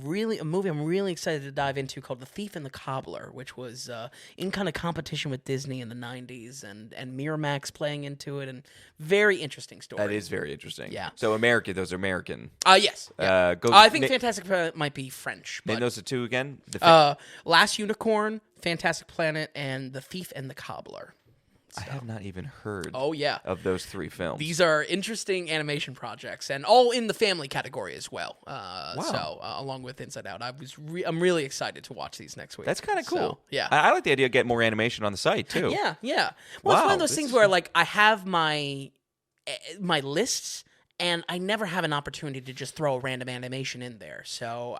movie I'm really excited to dive into called The Thief and the Cobbler, which was in kind of competition with Disney in the 90s, and Miramax playing into it, and very interesting story. That is very interesting. Yeah. So those are American. Yes. Yeah. I think Fantastic Planet might be French. Name those two again? Last Unicorn, Fantastic Planet, and The Thief and the Cobbler. So. I have not even heard of those 3 films. These are interesting animation projects, and all in the family category as well. Wow. So, along with Inside Out, I'm really excited to watch these next week. That's kind of cool. So, yeah. I like the idea of getting more animation on the site, too. Yeah. Well, it's one of those things where, I have my lists, and I never have an opportunity to just throw a random animation in there. So,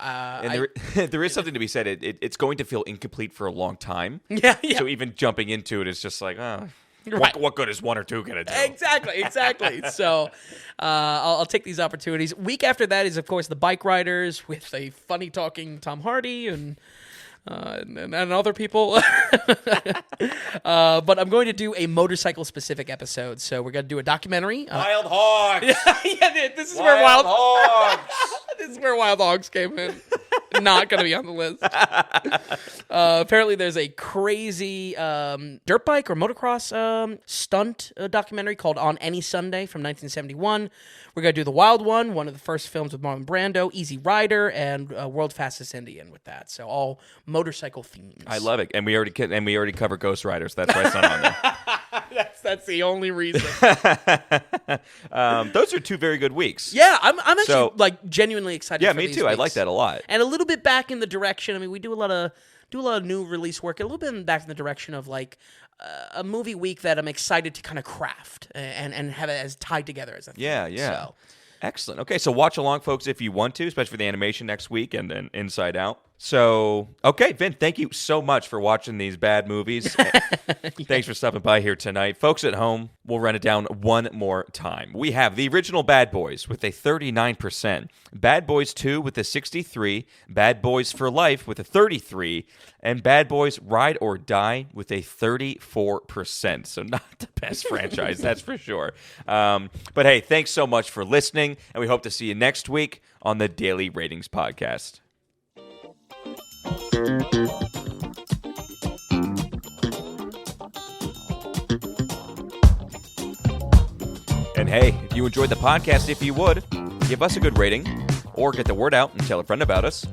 there is something to be said. It's going to feel incomplete for a long time. Yeah. So even jumping into it is just like, right. What good is 1 or 2 going to do? Exactly. So, I'll take these opportunities. Week after that is, of course, The Bike Riders with a funny talking Tom Hardy and other people. But I'm going to do a motorcycle-specific episode. So we're going to do a documentary. Wild Hogs! This is where Wild Hogs! This is where Wild Hogs came in. Not going to be on the list. Apparently, there's a crazy dirt bike or motocross stunt documentary called On Any Sunday from 1971. We're going to do The Wild one of the first films with Marlon Brando, Easy Rider, and World Fastest Indian with that. So all motorcycle themes. I love it, and we already covered Ghost Riders. That's why it's not on there. That's the only reason. Those are 2 very good weeks. Yeah, I'm actually genuinely excited. Yeah, for me these too. weeks. I like that a lot. And a little bit back in the direction. I mean, we do a lot of new release work. A little bit back in the direction of a movie week that I'm excited to kind of craft and have it as tied together as a thing. Yeah. So. Excellent. Okay, so watch along, folks, if you want to, especially for the animation next week and then Inside Out. So, okay, Vin, thank you so much for watching these bad movies. Thanks for stopping by here tonight. Folks at home, we'll run it down one more time. We have the original Bad Boys with a 39%, Bad Boys 2 with a 63%, Bad Boys for Life with a 33%, and Bad Boys Ride or Die with a 34%. So not the best franchise, that's for sure. But hey, thanks so much for listening, and we hope to see you next week on the Daily Ratings Podcast. And hey, if you enjoyed the podcast, if you would, give us a good rating or get the word out and tell a friend about us.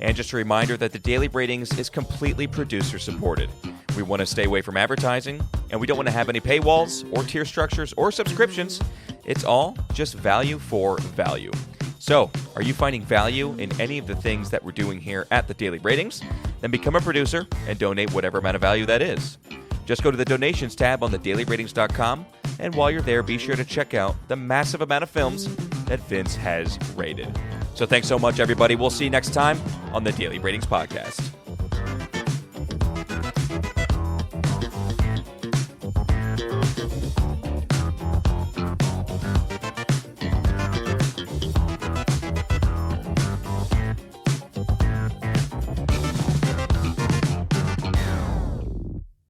And just a reminder that the Daily Ratings is completely producer supported. We want to stay away from advertising, and we don't want to have any paywalls or tier structures or subscriptions. It's all just value for value. So, are you finding value in any of the things that we're doing here at the Daily Ratings? Then become a producer and donate whatever amount of value that is. Just go to the donations tab on thedailyratingscom, and while you're there, be sure to check out the massive amount of films that Vince has rated. So thanks so much, everybody. We'll see you next time on the Daily Ratings Podcast.